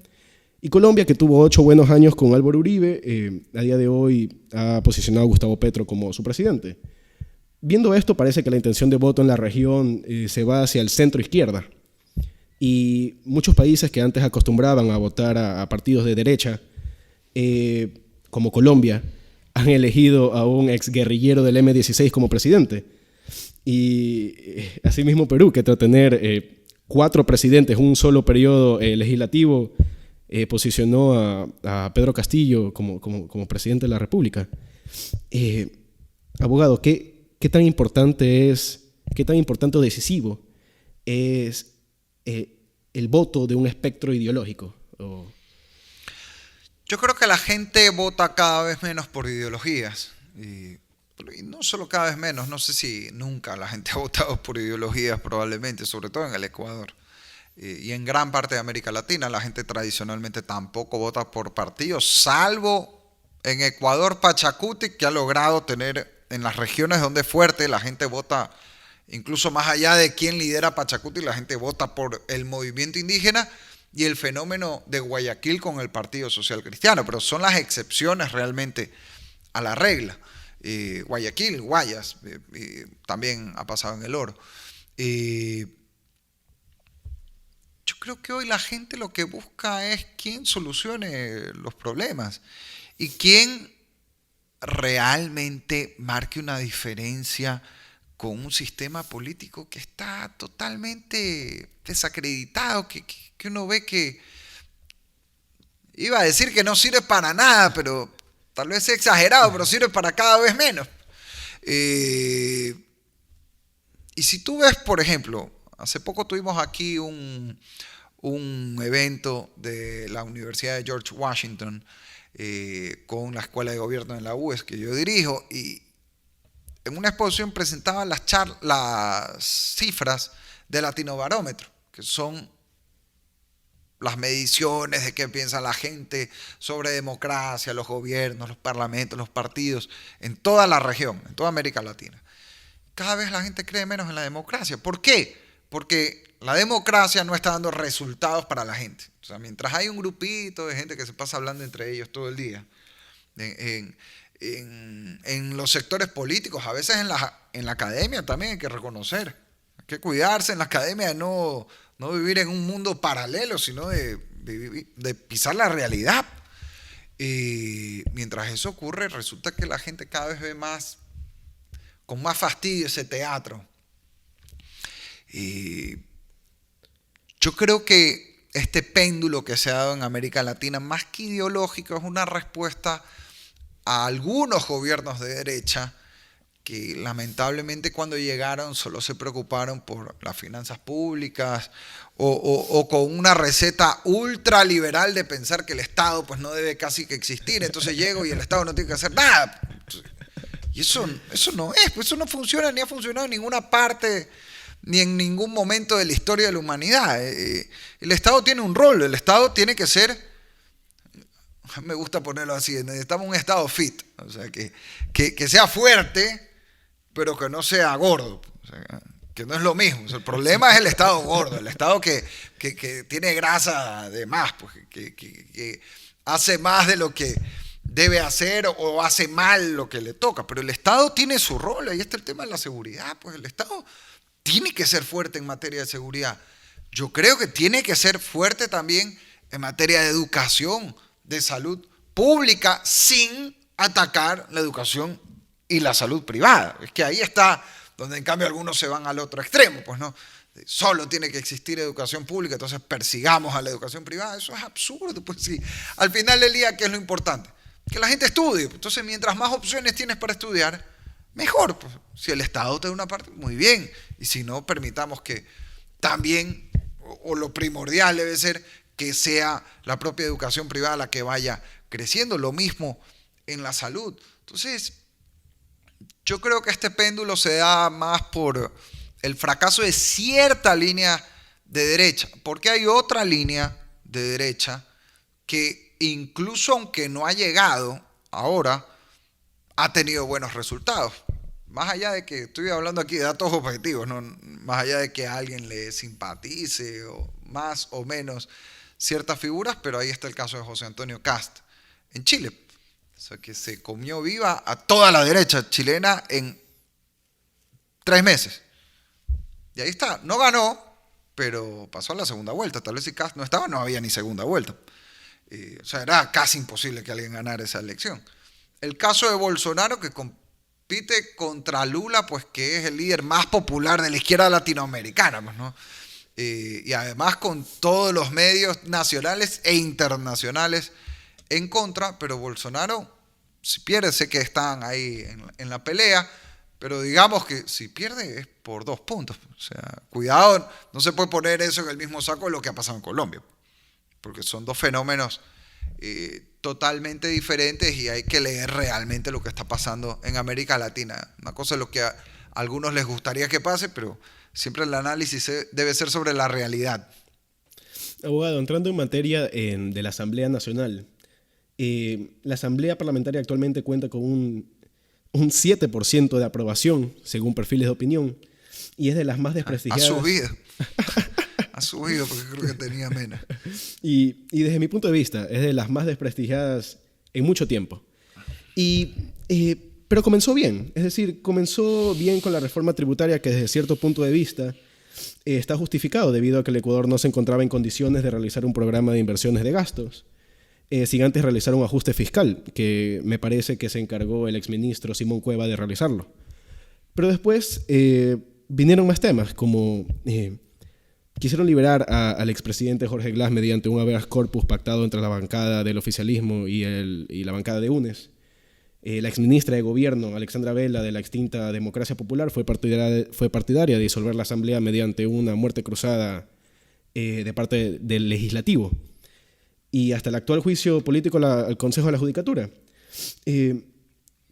y Colombia, que tuvo 8 buenos años con Álvaro Uribe, a día de hoy ha posicionado a Gustavo Petro como su presidente. Viendo esto, parece que la intención de voto en la región se va hacia el centro-izquierda. Y muchos países que antes acostumbraban a votar a partidos de derecha, como Colombia, han elegido a un exguerrillero del M-16 como presidente. Y asimismo Perú, que tras tener 4 presidentes, un solo periodo legislativo, posicionó a Pedro Castillo como presidente de la República. Abogado, ¿qué tan importante o decisivo es el voto de un espectro ideológico? Yo creo que la gente vota cada vez menos por ideologías. Y no solo cada vez menos, no sé si nunca la gente ha votado por ideologías probablemente, sobre todo en el Ecuador. Y en gran parte de América Latina la gente tradicionalmente tampoco vota por partidos, salvo en Ecuador Pachacuti, que ha logrado tener en las regiones donde es fuerte, la gente vota incluso más allá de quién lidera Pachacuti, la gente vota por el movimiento indígena, y el fenómeno de Guayaquil con el Partido Social Cristiano, pero son las excepciones realmente a la regla. Guayaquil, Guayas, también ha pasado en el Oro. Yo creo que hoy la gente lo que busca es quién solucione los problemas y quién realmente marque una diferencia con un sistema político que está totalmente desacreditado, que uno ve que, iba a decir que no sirve para nada, pero tal vez es exagerado, pero sirve para cada vez menos. Y si tú ves, por ejemplo, hace poco tuvimos aquí un evento de la Universidad de George Washington con la Escuela de Gobierno en la UES que yo dirijo, y en una exposición presentaban las cifras de Latinobarómetro, que son las mediciones de qué piensa la gente sobre democracia, los gobiernos, los parlamentos, los partidos, en toda la región, en toda América Latina. Cada vez la gente cree menos en la democracia. ¿Por qué? Porque la democracia no está dando resultados para la gente. O sea, mientras hay un grupito de gente que se pasa hablando entre ellos todo el día, en los sectores políticos, a veces en la academia también hay que reconocer. Hay que cuidarse en la academia de no vivir en un mundo paralelo, sino de pisar la realidad. Y mientras eso ocurre, resulta que la gente cada vez ve más, con más fastidio ese teatro. Y yo creo que este péndulo que se ha dado en América Latina, más que ideológico, es una respuesta a algunos gobiernos de derecha que lamentablemente cuando llegaron solo se preocuparon por las finanzas públicas o con una receta ultraliberal de pensar que el Estado pues no debe casi que existir, entonces llego y el Estado no tiene que hacer nada. Y eso no es, pues eso no funciona ni ha funcionado en ninguna parte ni en ningún momento de la historia de la humanidad. El Estado tiene un rol, el Estado tiene que ser, me gusta ponerlo así, necesitamos un Estado fit, o sea, que sea fuerte, pero que no sea gordo, o sea, que no es lo mismo. O sea, el problema es el Estado gordo, el Estado que tiene grasa de más, pues, que hace más de lo que debe hacer o hace mal lo que le toca. Pero el Estado tiene su rol, ahí está el tema de la seguridad, pues el Estado tiene que ser fuerte en materia de seguridad. Yo creo que tiene que ser fuerte también en materia de educación, de salud pública, sin atacar la educación y la salud privada. Es que ahí está donde en cambio algunos se van al otro extremo, pues no, solo tiene que existir educación pública, entonces persigamos a la educación privada. Eso es absurdo, pues sí. Al final del día, ¿qué es lo importante? Que la gente estudie. Entonces, mientras más opciones tienes para estudiar, mejor. Pues, si el Estado te da una parte, muy bien. Y si no, permitamos que también, o lo primordial debe ser que sea la propia educación privada la que vaya creciendo. Lo mismo en la salud. Entonces, yo creo que este péndulo se da más por el fracaso de cierta línea de derecha, porque hay otra línea de derecha que incluso aunque no ha llegado ahora, ha tenido buenos resultados. Más allá de que estoy hablando aquí de datos objetivos, ¿no? Más allá de que a alguien le simpatice o más o menos ciertas figuras, pero ahí está el caso de José Antonio Kast en Chile. O sea, que se comió viva a toda la derecha chilena en 3 meses. Y ahí está, no ganó, pero pasó a la segunda vuelta. Tal vez si Kast no estaba, no había ni segunda vuelta. O sea, era casi imposible que alguien ganara esa elección. El caso de Bolsonaro, que compite contra Lula, pues que es el líder más popular de la izquierda latinoamericana, pues, ¿no? Y además con todos los medios nacionales e internacionales en contra, pero Bolsonaro, si pierde, sé que están ahí en la pelea, pero digamos que si pierde es por 2 puntos. O sea, cuidado, no se puede poner eso en el mismo saco de lo que ha pasado en Colombia, porque son 2 fenómenos totalmente diferentes y hay que leer realmente lo que está pasando en América Latina. Una cosa es lo que a algunos les gustaría que pase, pero siempre el análisis debe ser sobre la realidad. Abogado, entrando en materia de la Asamblea Nacional, la Asamblea Parlamentaria actualmente cuenta con un 7% de aprobación, según perfiles de opinión, y es de las más desprestigiadas. Ha subido. Ha subido porque creo que tenía menos. Y desde mi punto de vista, es de las más desprestigiadas en mucho tiempo. Pero comenzó bien, es decir, comenzó bien con la reforma tributaria que desde cierto punto de vista está justificado debido a que el Ecuador no se encontraba en condiciones de realizar un programa de inversiones de gastos, sin antes realizar un ajuste fiscal, que me parece que se encargó el exministro Simón Cueva de realizarlo. Pero después vinieron más temas, como quisieron liberar al expresidente Jorge Glass mediante un habeas corpus pactado entre la bancada del oficialismo y la bancada de UNES. La exministra de Gobierno, Alexandra Vela, de la extinta Democracia Popular, fue partidaria de disolver la Asamblea mediante una muerte cruzada de parte del Legislativo. Y hasta el actual juicio político al Consejo de la Judicatura.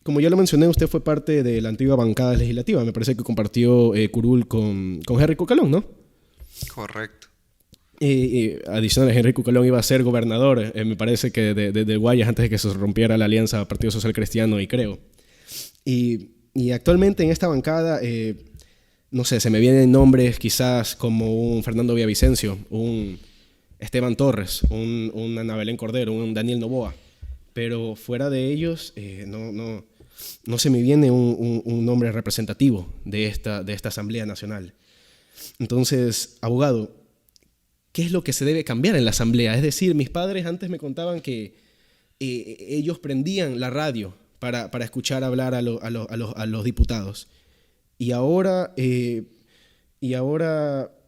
Como ya lo mencioné, usted fue parte de la antigua bancada legislativa. Me parece que compartió curul con Henry Cucalón, ¿no? Correcto. Adicional, Henry Cucalón iba a ser gobernador, me parece que de Guayas, antes de que se rompiera la alianza Partido Social Cristiano y Creo. Y actualmente en esta bancada, no sé, se me vienen nombres quizás como un Fernando Villavicencio, un Esteban Torres, un Ana Belén Cordero, un Daniel Noboa. Pero fuera de ellos, no se me viene un nombre representativo de esta Asamblea Nacional. Entonces, abogado, ¿qué es lo que se debe cambiar en la Asamblea? Es decir, mis padres antes me contaban que ellos prendían la radio para escuchar hablar a los diputados. Y ahora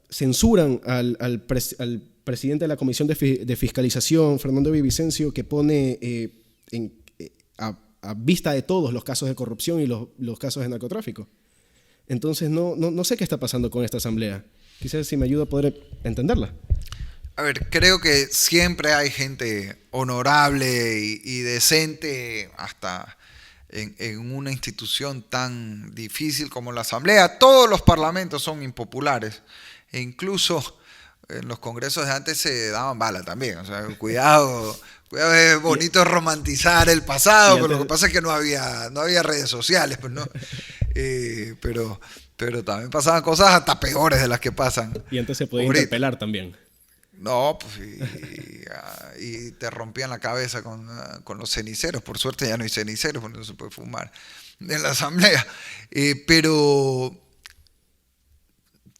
censuran al presidente de la Comisión de Fiscalización, Fernando Villavicencio, que pone a vista de todos los casos de corrupción y los casos de narcotráfico. Entonces, no sé qué está pasando con esta Asamblea. Quizás si me ayuda a poder entenderla. A ver, creo que siempre hay gente honorable y decente hasta en una institución tan difícil como la Asamblea. Todos los parlamentos son impopulares e incluso en los congresos de antes se daban bala también. O sea, cuidado, es bonito romantizar el pasado, pero lo que pasa es que no había redes sociales, pues, ¿no? Pero también pasaban cosas hasta peores de las que pasan. Y antes se podía interpelar también. No, pues y te rompían la cabeza con los ceniceros. Por suerte ya no hay ceniceros, porque no se puede fumar en la Asamblea. Pero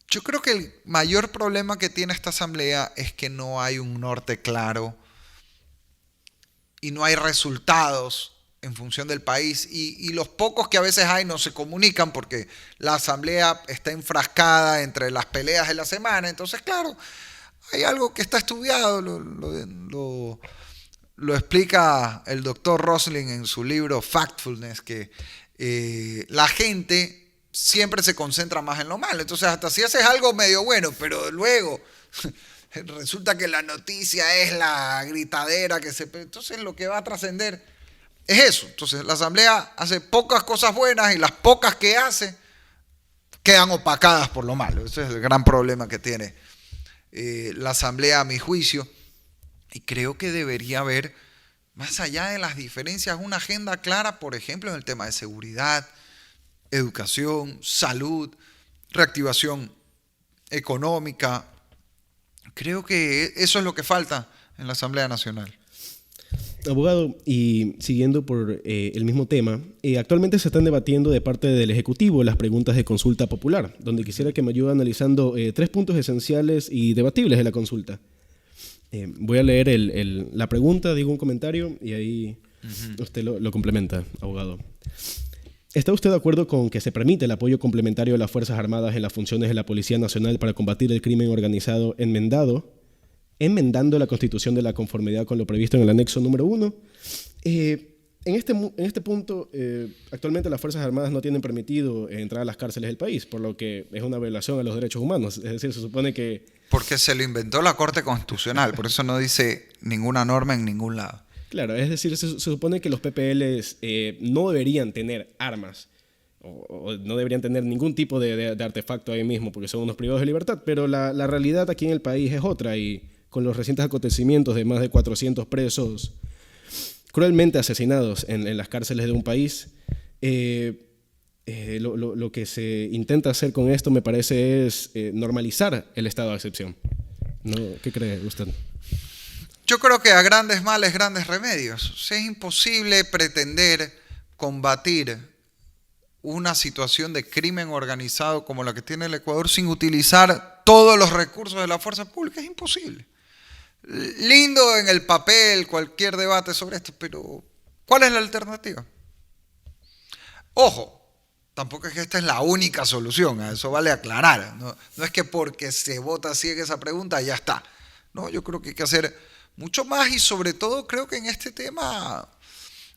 yo creo que el mayor problema que tiene esta Asamblea es que no hay un norte claro y no hay resultados en función del país, y los pocos que a veces hay no se comunican porque la Asamblea está enfrascada entre las peleas de la semana. Entonces, claro, hay algo que está estudiado, lo explica el doctor Rosling en su libro Factfulness, que la gente siempre se concentra más en lo malo. Entonces, hasta si haces algo medio bueno, pero luego resulta que la noticia es la gritadera entonces lo que va a trascender es eso. Entonces, la Asamblea hace pocas cosas buenas y las pocas que hace quedan opacadas por lo malo. Ese es el gran problema que tiene la Asamblea, a mi juicio. Y creo que debería haber, más allá de las diferencias, una agenda clara, por ejemplo, en el tema de seguridad, educación, salud, reactivación económica. Creo que eso es lo que falta en la Asamblea Nacional. Abogado, y siguiendo por el mismo tema, actualmente se están debatiendo de parte del Ejecutivo las preguntas de consulta popular, donde quisiera que me ayude analizando 3 puntos esenciales y debatibles de la consulta. Voy a leer la pregunta, digo un comentario y ahí usted lo complementa, abogado. ¿Está usted de acuerdo con que se permite el apoyo complementario de las Fuerzas Armadas en las funciones de la Policía Nacional para combatir el crimen organizado enmendando la Constitución de la conformidad con lo previsto en el anexo número 1? En este punto, actualmente las Fuerzas Armadas no tienen permitido entrar a las cárceles del país, por lo que es una violación a los derechos humanos. Es decir, se supone que... Porque se lo inventó la Corte Constitucional, por eso no dice ninguna norma en ningún lado. Claro, es decir, se supone que los PPLs no deberían tener armas o no deberían tener ningún tipo de artefacto ahí mismo porque son unos privados de libertad, pero la realidad aquí en el país es otra, y con los recientes acontecimientos de más de 400 presos cruelmente asesinados en las cárceles de un país, lo que se intenta hacer con esto, me parece, es normalizar el estado de excepción. ¿No? ¿Qué cree usted? Yo creo que a grandes males, grandes remedios. O sea, es imposible pretender combatir una situación de crimen organizado como la que tiene el Ecuador sin utilizar todos los recursos de la fuerza pública. Es imposible. Lindo en el papel cualquier debate sobre esto, pero ¿cuál es la alternativa? Ojo, tampoco es que esta es la única solución, a eso vale aclarar. No es que porque se vota así en esa pregunta ya está. No, yo creo que hay que hacer mucho más y sobre todo creo que en este tema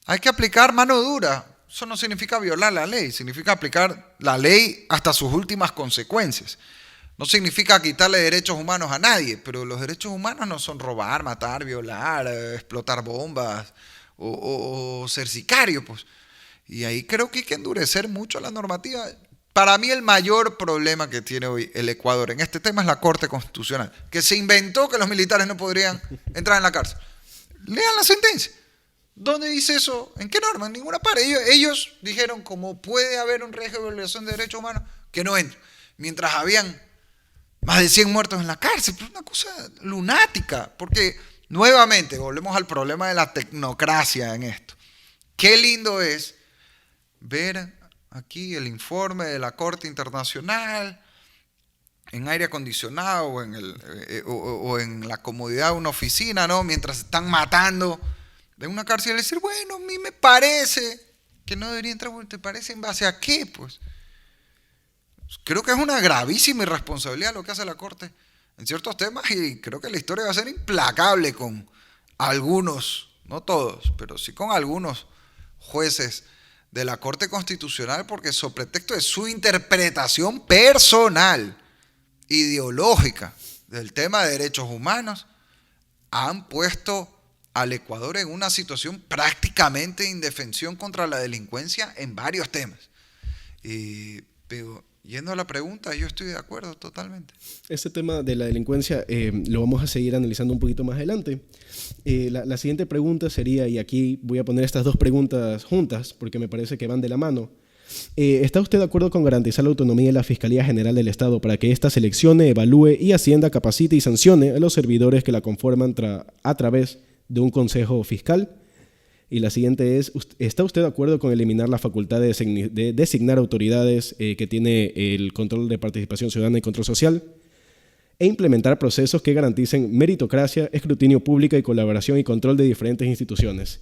hay que aplicar mano dura. Eso no significa violar la ley, significa aplicar la ley hasta sus últimas consecuencias. No significa quitarle derechos humanos a nadie, pero los derechos humanos no son robar, matar, violar, explotar bombas o ser sicario, pues. Y ahí creo que hay que endurecer mucho la normativa. Para mí el mayor problema que tiene hoy el Ecuador en este tema es la Corte Constitucional, que se inventó que los militares no podrían entrar en la cárcel. Lean la sentencia. ¿Dónde dice eso? ¿En qué norma? En ninguna parte. Ellos dijeron, como puede haber un riesgo de violación de derechos humanos, que no entren. Mientras habían más de 100 muertos en la cárcel. Pero es una cosa lunática. Porque, nuevamente, volvemos al problema de la tecnocracia en esto. Qué lindo es ver aquí el informe de la Corte Internacional en aire acondicionado o en la comodidad de una oficina, ¿no? Mientras están matando de una cárcel y decir, bueno, a mí me parece que no debería entrar. ¿Te parece en base a qué? Pues creo que es una gravísima irresponsabilidad lo que hace la Corte en ciertos temas y creo que la historia va a ser implacable con algunos, no todos, pero sí con algunos jueces de la Corte Constitucional porque sobre pretexto de su interpretación personal, ideológica del tema de derechos humanos, han puesto al Ecuador en una situación prácticamente de indefensión contra la delincuencia en varios temas. Pero yendo a la pregunta, yo estoy de acuerdo totalmente. Este tema de la delincuencia lo vamos a seguir analizando un poquito más adelante. La siguiente pregunta sería, y aquí voy a poner estas dos preguntas juntas porque me parece que van de la mano. ¿Está usted de acuerdo con garantizar la autonomía de la Fiscalía General del Estado para que ésta seleccione, evalúe y Hacienda capacite y sancione a los servidores que la conforman a través de un consejo fiscal? Y la siguiente es, ¿está usted de acuerdo con eliminar la facultad de designar autoridades que tiene el control de participación ciudadana y control social? E implementar procesos que garanticen meritocracia, escrutinio público y colaboración y control de diferentes instituciones.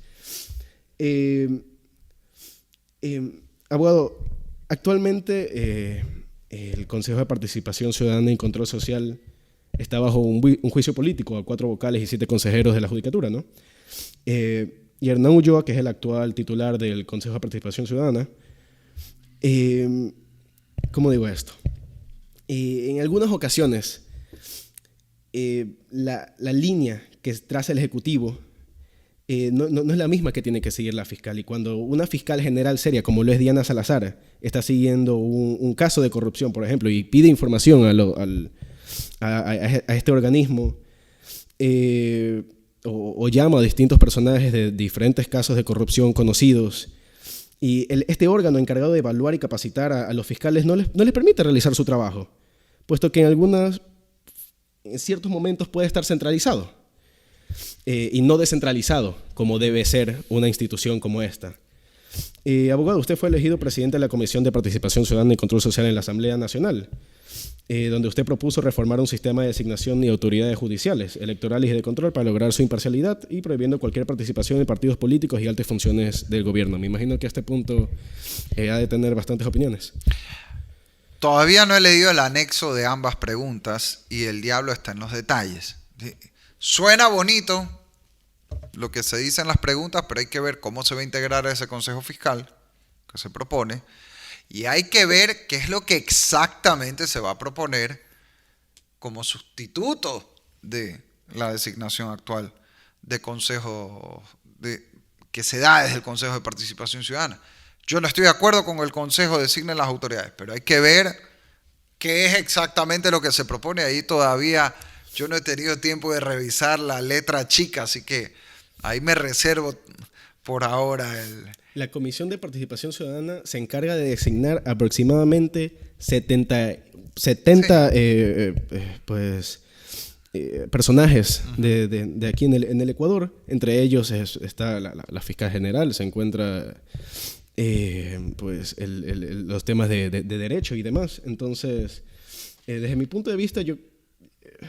Abogado, actualmente el Consejo de Participación Ciudadana y Control Social está bajo un juicio político a 4 vocales y 7 consejeros de la Judicatura, ¿no? Y Hernán Ulloa, que es el actual titular del Consejo de Participación Ciudadana, ¿cómo digo esto? En algunas ocasiones, la línea que traza el Ejecutivo no es la misma que tiene que seguir la fiscal. Y cuando una fiscal general seria, como lo es Diana Salazar, está siguiendo un caso de corrupción, por ejemplo, y pide información a este organismo, o llama a distintos personajes de diferentes casos de corrupción conocidos, y este órgano encargado de evaluar y capacitar a los fiscales no les permite realizar su trabajo, puesto que en ciertos momentos puede estar centralizado y no descentralizado, como debe ser una institución como esta. Abogado, usted fue elegido presidente de la Comisión de Participación Ciudadana y Control Social en la Asamblea Nacional, donde usted propuso reformar un sistema de designación de autoridades judiciales, electorales y de control para lograr su imparcialidad y prohibiendo cualquier participación en partidos políticos y altas funciones del gobierno. Me imagino que a este punto ha de tener bastantes opiniones. Todavía no he leído el anexo de ambas preguntas y el diablo está en los detalles. Suena bonito lo que se dice en las preguntas, pero hay que ver cómo se va a integrar a ese consejo fiscal que se propone. Y hay que ver qué es lo que exactamente se va a proponer como sustituto de la designación actual de consejo que se da desde el Consejo de Participación Ciudadana. Yo no estoy de acuerdo con el Consejo designe las autoridades, pero hay que ver qué es exactamente lo que se propone. Ahí todavía yo no he tenido tiempo de revisar la letra chica, así que ahí me reservo por ahora La Comisión de Participación Ciudadana se encarga de designar aproximadamente 70 sí. personajes de aquí en el Ecuador. Entre ellos está la fiscal general, se encuentra pues los temas de derecho y demás. Entonces, desde mi punto de vista,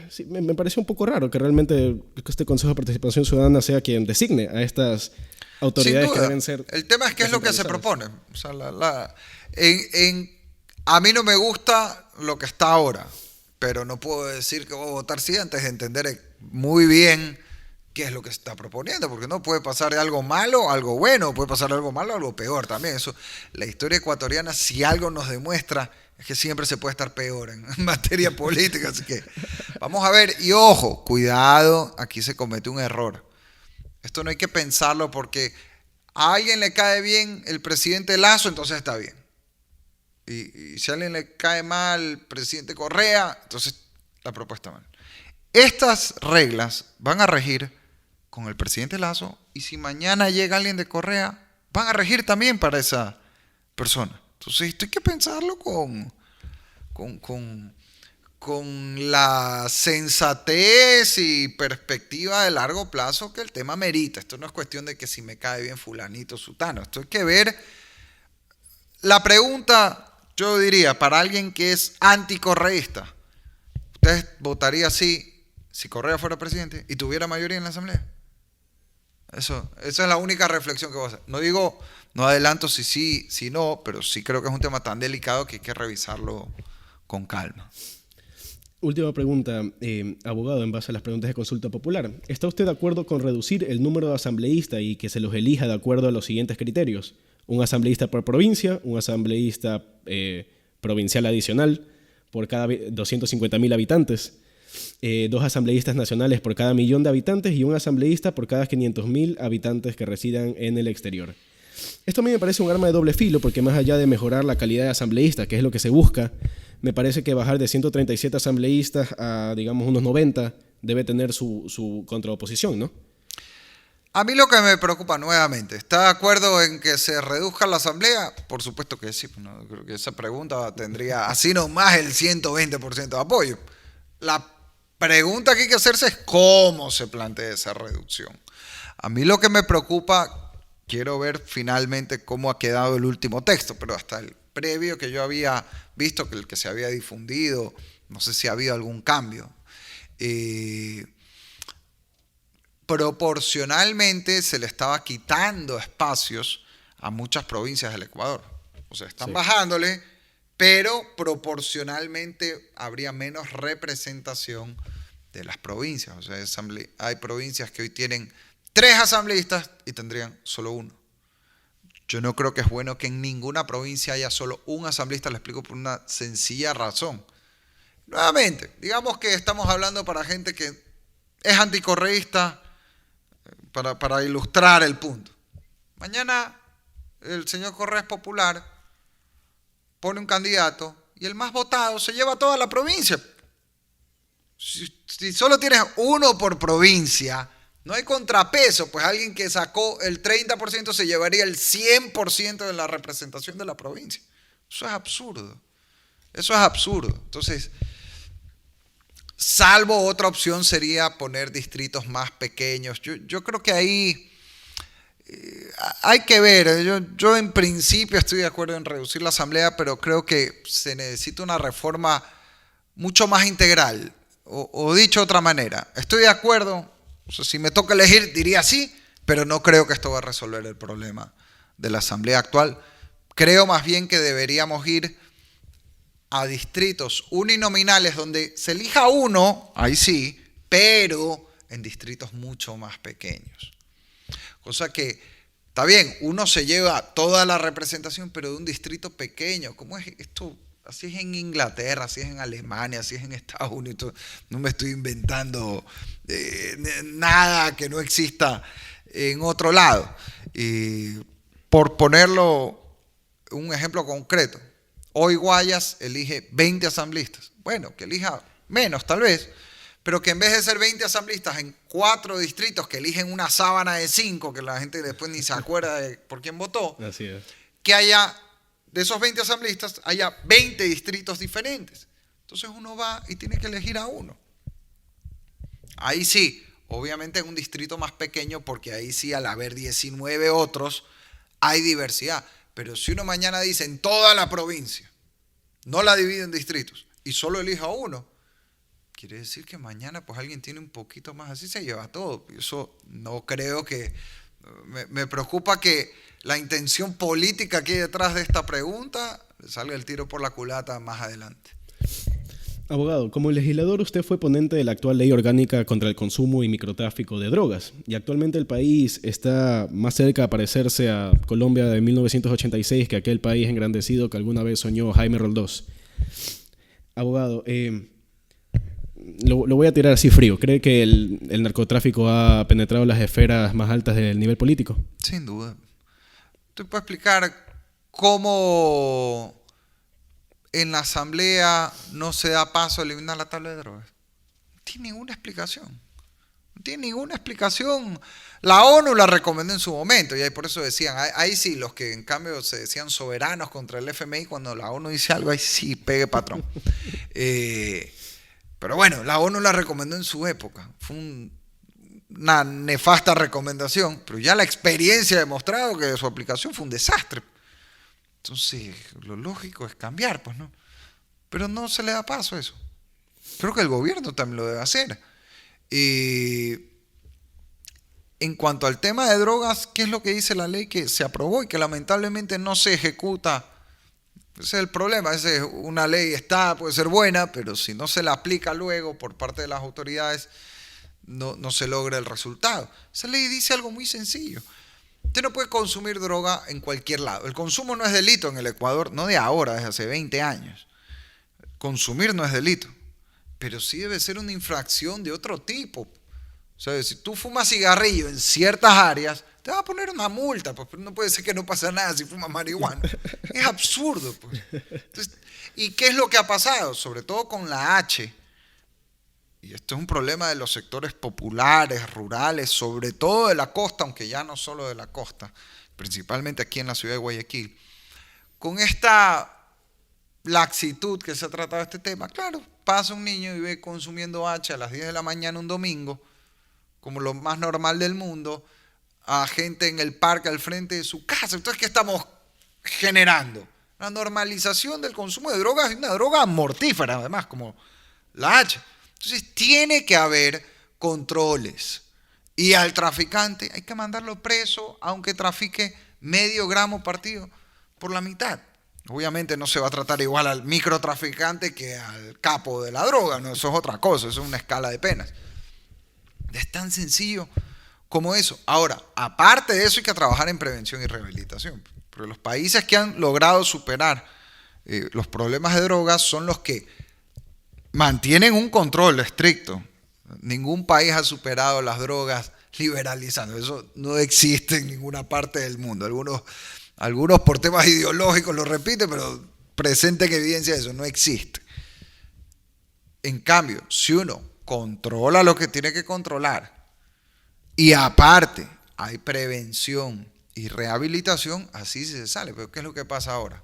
sí, me parece un poco raro que realmente este Consejo de Participación Ciudadana sea quien designe a estas autoridades que deben ser. El tema es qué es lo que se propone. O sea, a mí no me gusta lo que está ahora, pero no puedo decir que voy a votar sí antes de entender muy bien qué es lo que se está proponiendo, porque no puede pasar de algo malo a algo bueno, puede pasar de algo malo a algo peor también. Eso, la historia ecuatoriana, si algo nos demuestra, es que siempre se puede estar peor en materia política. Así que vamos a ver, y ojo, cuidado, aquí se comete un error. Esto no hay que pensarlo porque a alguien le cae bien el presidente Lasso, entonces está bien. Y si a alguien le cae mal el presidente Correa, entonces la propuesta mal. Estas reglas van a regir con el presidente Lasso, y si mañana llega alguien de Correa, van a regir también para esa persona. Entonces esto hay que pensarlo con la sensatez y perspectiva de largo plazo que el tema merita. Esto no es cuestión de que si me cae bien fulanito, sutano. Esto hay que ver. La pregunta, yo diría, para alguien que es anticorreísta, ¿usted votaría sí si Correa fuera presidente y tuviera mayoría en la Asamblea? Esa es la única reflexión que voy a hacer. No digo, no adelanto si sí, si no, pero sí creo que es un tema tan delicado que hay que revisarlo con calma. Última pregunta, abogado, en base a las preguntas de consulta popular. ¿Está usted de acuerdo con reducir el número de asambleístas y que se los elija de acuerdo a los siguientes criterios? Un asambleísta por provincia, un asambleísta provincial adicional por cada 250.000 habitantes, 2 asambleístas nacionales por cada 1.000.000 de habitantes y un asambleísta por cada 500.000 habitantes que residan en el exterior. Esto a mí me parece un arma de doble filo porque más allá de mejorar la calidad de asambleísta, que es lo que se busca, me parece que bajar de 137 asambleístas a, digamos, unos 90 debe tener su contraoposición, ¿no? A mí lo que me preocupa nuevamente, ¿está de acuerdo en que se reduzca la asamblea? Por supuesto que sí, no, creo que esa pregunta tendría así nomás el 120% de apoyo. La pregunta que hay que hacerse es cómo se plantea esa reducción. A mí lo que me preocupa, quiero ver finalmente cómo ha quedado el último texto, pero hasta el previo que yo había visto, que el que se había difundido, no sé si ha habido algún cambio. Proporcionalmente se le estaba quitando espacios a muchas provincias del Ecuador. O sea, están bajándole, pero proporcionalmente habría menos representación de las provincias. O sea, hay provincias que hoy tienen 3 asambleístas y tendrían solo 1. Yo no creo que es bueno que en ninguna provincia haya solo un asambleísta, le explico por una sencilla razón. Nuevamente, digamos que estamos hablando para gente que es anticorreísta, para ilustrar el punto. Mañana el señor Correa es popular, pone un candidato y el más votado se lleva toda la provincia. Si solo tienes 1 por provincia, no hay contrapeso, pues alguien que sacó el 30% se llevaría el 100% de la representación de la provincia. Eso es absurdo. Eso es absurdo. Entonces, salvo otra opción sería poner distritos más pequeños. Yo creo que ahí hay que ver. Yo en principio estoy de acuerdo en reducir la asamblea, pero creo que se necesita una reforma mucho más integral. O dicho de otra manera, estoy de acuerdo. O sea, si me toca elegir, diría sí, pero no creo que esto va a resolver el problema de la asamblea actual. Creo más bien que deberíamos ir a distritos uninominales donde se elija uno, ahí sí, pero en distritos mucho más pequeños. Cosa que, está bien, uno se lleva toda la representación, pero de un distrito pequeño. ¿Cómo es esto? Así es en Inglaterra, así es en Alemania, así es en Estados Unidos. No me estoy inventando nada que no exista en otro lado. Por ponerlo un ejemplo concreto, hoy Guayas elige 20 asambleístas. Bueno, que elija menos tal vez, pero que en vez de ser 20 asambleístas en 4 distritos que eligen una sábana de 5, que la gente después ni se acuerda de por quién votó, así es, que haya, de esos 20 asambleístas, haya 20 distritos diferentes. Entonces uno va y tiene que elegir a uno. Ahí sí, obviamente en un distrito más pequeño, porque ahí sí, al haber 19 otros, hay diversidad. Pero si uno mañana dice en toda la provincia, no la divide en distritos y solo elija uno, quiere decir que mañana pues alguien tiene un poquito más, así se lleva todo. Eso no creo que... Me preocupa que la intención política que hay detrás de esta pregunta le salga el tiro por la culata más adelante. Abogado, como legislador usted fue ponente de la actual ley orgánica contra el consumo y microtráfico de drogas, y actualmente el país está más cerca de parecerse a Colombia de 1986 que aquel país engrandecido que alguna vez soñó Jaime Roldós. Abogado, lo voy a tirar así frío. ¿Cree que el narcotráfico ha penetrado las esferas más altas del nivel político? Sin duda. ¿Te puedo explicar cómo en la asamblea no se da paso a eliminar la tabla de drogas? No tiene ninguna explicación. No tiene ninguna explicación. La ONU la recomendó en su momento, y ahí por eso decían, ahí sí, los que en cambio se decían soberanos contra el FMI, cuando la ONU dice algo, ahí sí, pegue patrón. Pero bueno, la ONU la recomendó en su época. Fue una nefasta recomendación, pero ya la experiencia ha demostrado que su aplicación fue un desastre. Entonces, lo lógico es cambiar, pues, ¿no? Pero no se le da paso a eso. Creo que el gobierno también lo debe hacer. En cuanto al tema de drogas, ¿qué es lo que dice la ley que se aprobó y que lamentablemente no se ejecuta? Ese es el problema. Una ley puede ser buena, pero si no se la aplica luego por parte de las autoridades, no se logra el resultado. Esa ley dice algo muy sencillo. Usted no puede consumir droga en cualquier lado. El consumo no es delito en el Ecuador, no de ahora, desde hace 20 años. Consumir no es delito, pero sí debe ser una infracción de otro tipo. O sea, si tú fumas cigarrillo en ciertas áreas, te va a poner una multa, pues, pero no puede ser que no pasa nada si fumas marihuana. Es absurdo, pues. Entonces, ¿y qué es lo que ha pasado? Sobre todo con la H. Y esto es un problema de los sectores populares, rurales, sobre todo de la costa, aunque ya no solo de la costa, principalmente aquí en la ciudad de Guayaquil. Con esta laxitud que se ha tratado este tema, claro, pasa un niño y ve consumiendo H a las 10 de la mañana un domingo, como lo más normal del mundo, a gente en el parque al frente de su casa. Entonces, ¿qué estamos generando? La normalización del consumo de drogas, y una droga mortífera además, como la H. Entonces, tiene que haber controles. Y al traficante hay que mandarlo preso, aunque trafique medio gramo partido por la mitad. Obviamente no se va a tratar igual al microtraficante que al capo de la droga, ¿no? Eso es otra cosa, eso es una escala de penas. Es tan sencillo como eso. Ahora, aparte de eso, hay que trabajar en prevención y rehabilitación. Porque los países que han logrado superar los problemas de drogas son los que mantienen un control estricto. Ningún país ha superado las drogas liberalizando. Eso no existe en ninguna parte del mundo. Algunos por temas ideológicos lo repiten, pero presenten evidencia de eso. No existe. En cambio, si uno controla lo que tiene que controlar y aparte hay prevención y rehabilitación, así se sale. Pero ¿qué es lo que pasa ahora?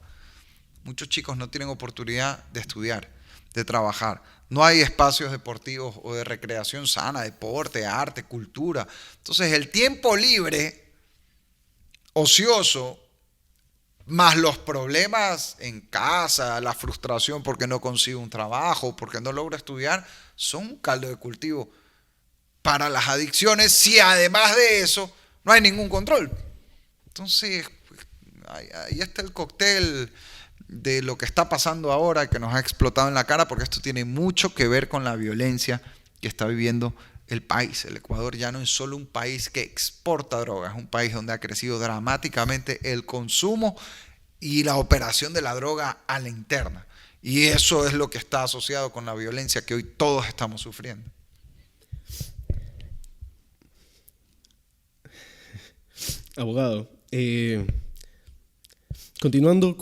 Muchos chicos no tienen oportunidad de estudiar, de trabajar. No hay espacios deportivos o de recreación sana, deporte, arte, cultura. Entonces el tiempo libre, ocioso, más los problemas en casa, la frustración porque no consigo un trabajo, porque no logro estudiar, son un caldo de cultivo para las adicciones, si además de eso no hay ningún control. Entonces, ahí está el cóctel de lo que está pasando ahora, que nos ha explotado en la cara, porque esto tiene mucho que ver con la violencia que está viviendo el país. El Ecuador ya no es solo un país que exporta drogas, es un país donde ha crecido dramáticamente el consumo y la operación de la droga a la interna. Y eso es lo que está asociado con la violencia que hoy todos estamos sufriendo. Abogado, continuando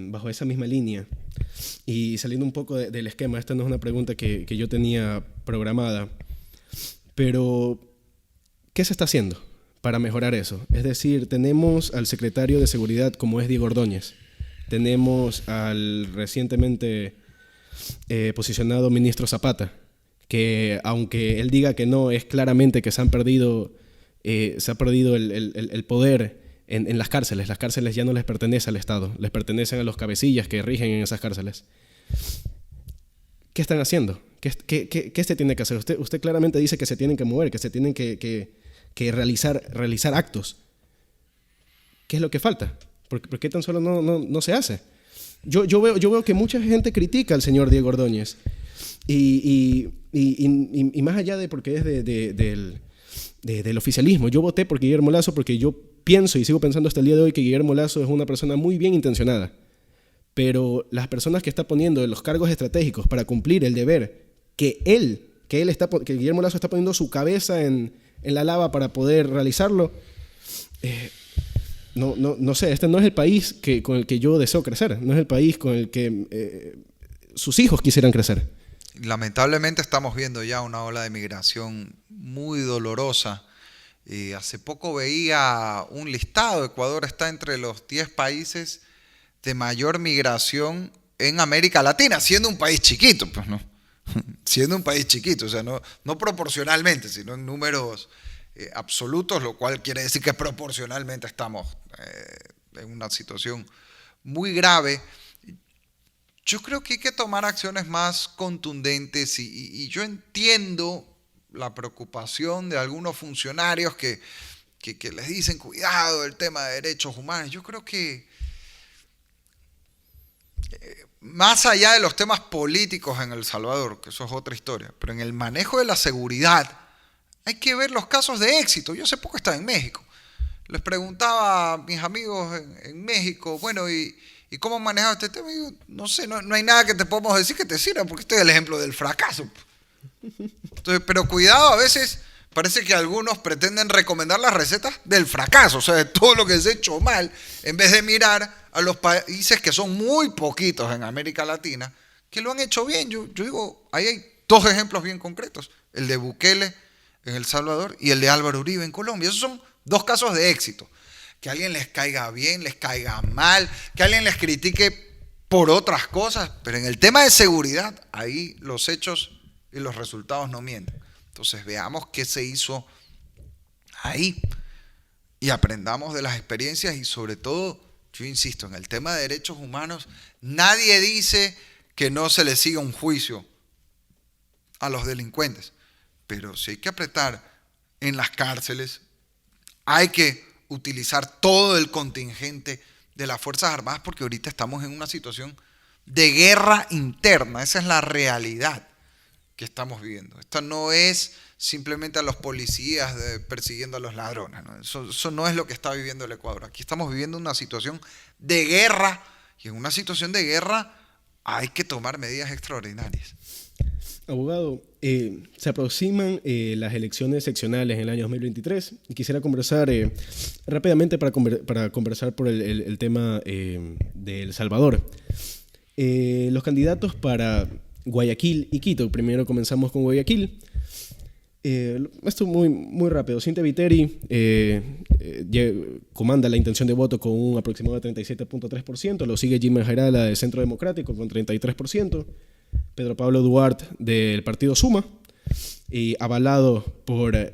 bajo esa misma línea y saliendo un poco del esquema, esta no es una pregunta que yo tenía programada, pero ¿qué se está haciendo para mejorar eso? Es decir, tenemos al secretario de Seguridad como es Diego Ordóñez, tenemos al recientemente posicionado ministro Zapata, que aunque él diga que no, es claramente que se ha perdido el poder en las cárceles. Las cárceles ya no les pertenecen al Estado, les pertenecen a los cabecillas que rigen en esas cárceles. ¿Qué están haciendo? ¿Qué se tiene que hacer? Usted claramente dice que se tienen que mover, que se tienen que realizar actos. ¿Qué es lo que falta? ¿Por qué tan solo no se hace? Yo veo que mucha gente critica al señor Diego Ordóñez. Y más allá de porque es del oficialismo, yo voté por Guillermo Lasso porque yo pienso y sigo pensando hasta el día de hoy que Guillermo Lasso es una persona muy bien intencionada, pero las personas que está poniendo en los cargos estratégicos para cumplir el deber que Guillermo Lasso está poniendo su cabeza en la lava para poder realizarlo, no sé, este no es el país con el que yo deseo crecer, no es el país con el que sus hijos quisieran crecer. Lamentablemente estamos viendo ya una ola de migración muy dolorosa. Hace poco veía un listado. Ecuador está entre los 10 países de mayor migración en América Latina, siendo un país chiquito, pues no. Siendo un país chiquito, o sea, no proporcionalmente, sino en números absolutos, lo cual quiere decir que proporcionalmente estamos en una situación muy grave. Yo creo que hay que tomar acciones más contundentes y yo entiendo la preocupación de algunos funcionarios que les dicen cuidado el tema de derechos humanos. Yo creo que más allá de los temas políticos en El Salvador, que eso es otra historia, pero en el manejo de la seguridad hay que ver los casos de éxito. Yo hace poco estaba en México. Les preguntaba a mis amigos en México, bueno, ¿y cómo han manejado este tema? Y digo, no sé, no hay nada que te podamos decir que te sirva, porque este es el ejemplo del fracaso. Entonces, pero cuidado, a veces parece que algunos pretenden recomendar las recetas del fracaso, o sea, de todo lo que se ha hecho mal, en vez de mirar a los países que son muy poquitos en América Latina, que lo han hecho bien. Yo digo, ahí hay dos ejemplos bien concretos, el de Bukele en El Salvador y el de Álvaro Uribe en Colombia. Esos son dos casos de éxito. Que a alguien les caiga bien, les caiga mal, que alguien les critique por otras cosas, pero en el tema de seguridad, ahí los hechos y los resultados no mienten. Entonces veamos qué se hizo ahí y aprendamos de las experiencias y sobre todo, yo insisto, en el tema de derechos humanos, nadie dice que no se le siga un juicio a los delincuentes, pero si hay que apretar en las cárceles, hay que utilizar todo el contingente de las Fuerzas Armadas porque ahorita estamos en una situación de guerra interna. Esa es la realidad que estamos viviendo. Esta no es simplemente a los policías persiguiendo a los ladrones, ¿no? Eso no es lo que está viviendo el Ecuador. Aquí estamos viviendo una situación de guerra y en una situación de guerra hay que tomar medidas extraordinarias. Abogado, se aproximan las elecciones seccionales en el año 2023 y quisiera conversar rápidamente para conversar por el tema de El Salvador. Los candidatos para Guayaquil y Quito. Primero comenzamos con Guayaquil. Esto muy rápido. Cintia Viteri comanda la intención de voto con un aproximado de 37.3%. Lo sigue Jimmy Jarala del Centro Democrático con 33%. Pedro Pablo Duarte del partido Suma, y avalado por el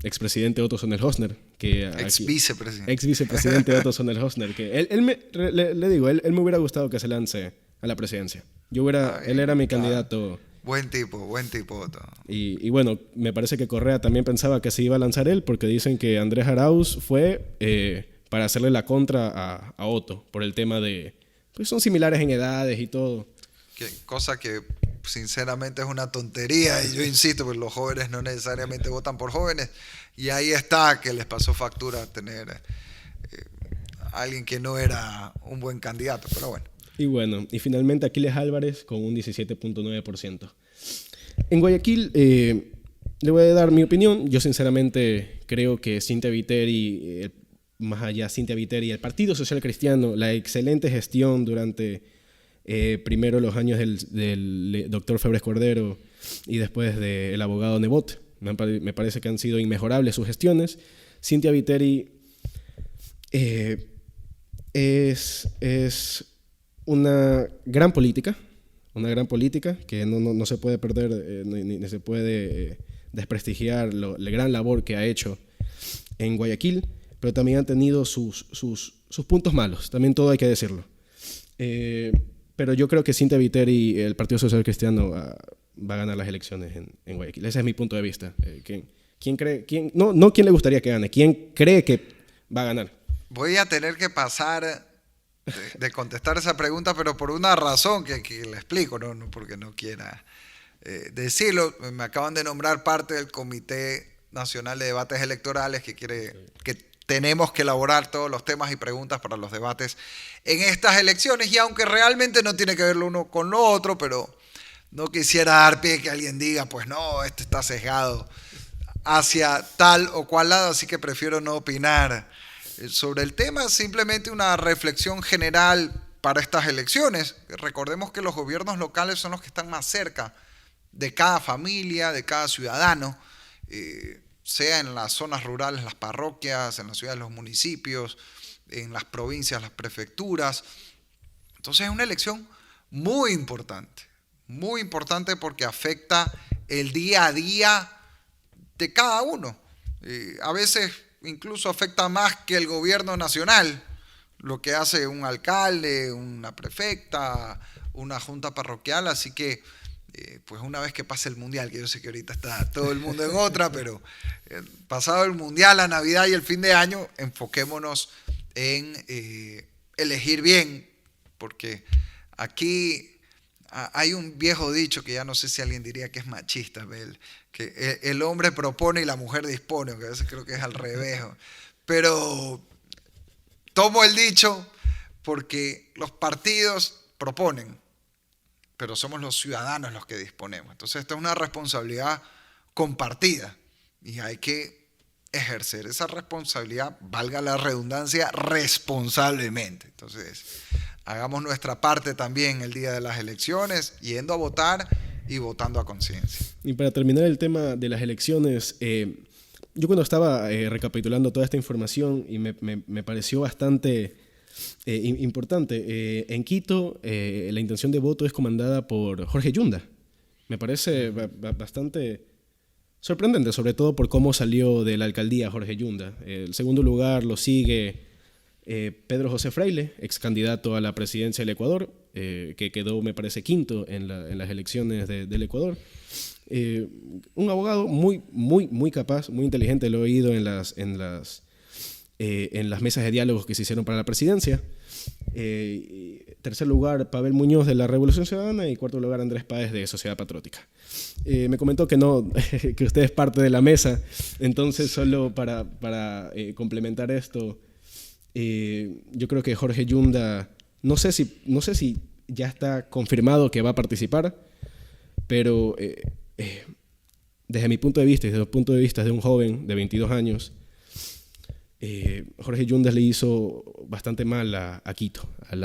expresidente Otto Sonnenhosner, ex vicepresidente Otto Sonnenhosner, que él me hubiera gustado que se lance a la presidencia. Él era mi candidato. Buen tipo Otto. Y bueno, me parece que Correa también pensaba que se iba a lanzar él, porque dicen que Andrés Arauz fue para hacerle la contra a Otto por el tema de pues son similares en edades y todo. Cosa que sinceramente es una tontería y yo insisto, pues los jóvenes no necesariamente votan por jóvenes y ahí está que les pasó factura tener a alguien que no era un buen candidato, pero bueno. Y finalmente Aquiles Álvarez con un 17.9%. En Guayaquil le voy a dar mi opinión. Yo sinceramente creo que Cintia Viteri, más allá Cintia Viteri, el Partido Social Cristiano, la excelente gestión durante primero los años del doctor Febres Cordero y después del abogado Nebot, me parece que han sido inmejorables sus gestiones. Cintia Viteri es una gran política, una gran política que no se puede perder, ni se puede desprestigiar la gran labor que ha hecho en Guayaquil, pero también han tenido sus puntos malos, también todo hay que decirlo. Pero yo creo que Cynthia Viteri, el Partido Social Cristiano, va a ganar las elecciones en Guayaquil. Ese es mi punto de vista. No quién le gustaría que gane, quién cree que va a ganar. Voy a tener que pasar de contestar esa pregunta, pero por una razón que le explico, no porque no quiera decirlo. Me acaban de nombrar parte del Comité Nacional de Debates Electorales que tenemos que elaborar todos los temas y preguntas para los debates en estas elecciones, y aunque realmente no tiene que ver lo uno con lo otro, pero no quisiera dar pie que alguien diga, pues no, este está sesgado hacia tal o cual lado, así que prefiero no opinar sobre el tema. Simplemente una reflexión general para estas elecciones. Recordemos que los gobiernos locales son los que están más cerca de cada familia, de cada ciudadano, sea en las zonas rurales, las parroquias, en las ciudades, los municipios, en las provincias, las prefecturas. Entonces es una elección muy importante porque afecta el día a día de cada uno. A veces incluso afecta más que el gobierno nacional, lo que hace un alcalde, una prefecta, una junta parroquial. Así que pues una vez que pase el mundial, que yo sé que ahorita está todo el mundo en otra, pero pasado el mundial, la Navidad y el fin de año, enfoquémonos en elegir bien, porque aquí hay un viejo dicho que ya no sé si alguien diría que es machista, que el hombre propone y la mujer dispone, que a veces creo que es al revés, pero tomo el dicho porque los partidos proponen, pero somos los ciudadanos los que disponemos. Entonces esta es una responsabilidad compartida y hay que ejercer esa responsabilidad, valga la redundancia, responsablemente. Entonces hagamos nuestra parte también el día de las elecciones, yendo a votar y votando a conciencia. Y para terminar el tema de las elecciones, yo cuando estaba recapitulando toda esta información y me pareció bastante importante, en Quito la intención de voto es comandada por Jorge Yunda. Me parece bastante sorprendente, sobre todo por cómo salió de la alcaldía Jorge Yunda. El segundo lugar lo sigue Pedro José Fraile, ex candidato a la presidencia del Ecuador, que quedó, me parece, quinto en las elecciones del Ecuador. Un abogado muy capaz, muy inteligente, lo he oído en las mesas de diálogos que se hicieron para la presidencia. Tercer lugar, Pavel Muñoz de la Revolución Ciudadana, y cuarto lugar, Andrés Páez de Sociedad Patriótica. Me comentó que que usted es parte de la mesa, entonces solo para complementar esto, yo creo que Jorge Yunda, no sé si ya está confirmado que va a participar, pero desde mi punto de vista y desde el punto de vista de un joven de 22 años, Jorge Yunda le hizo bastante mal a Quito, a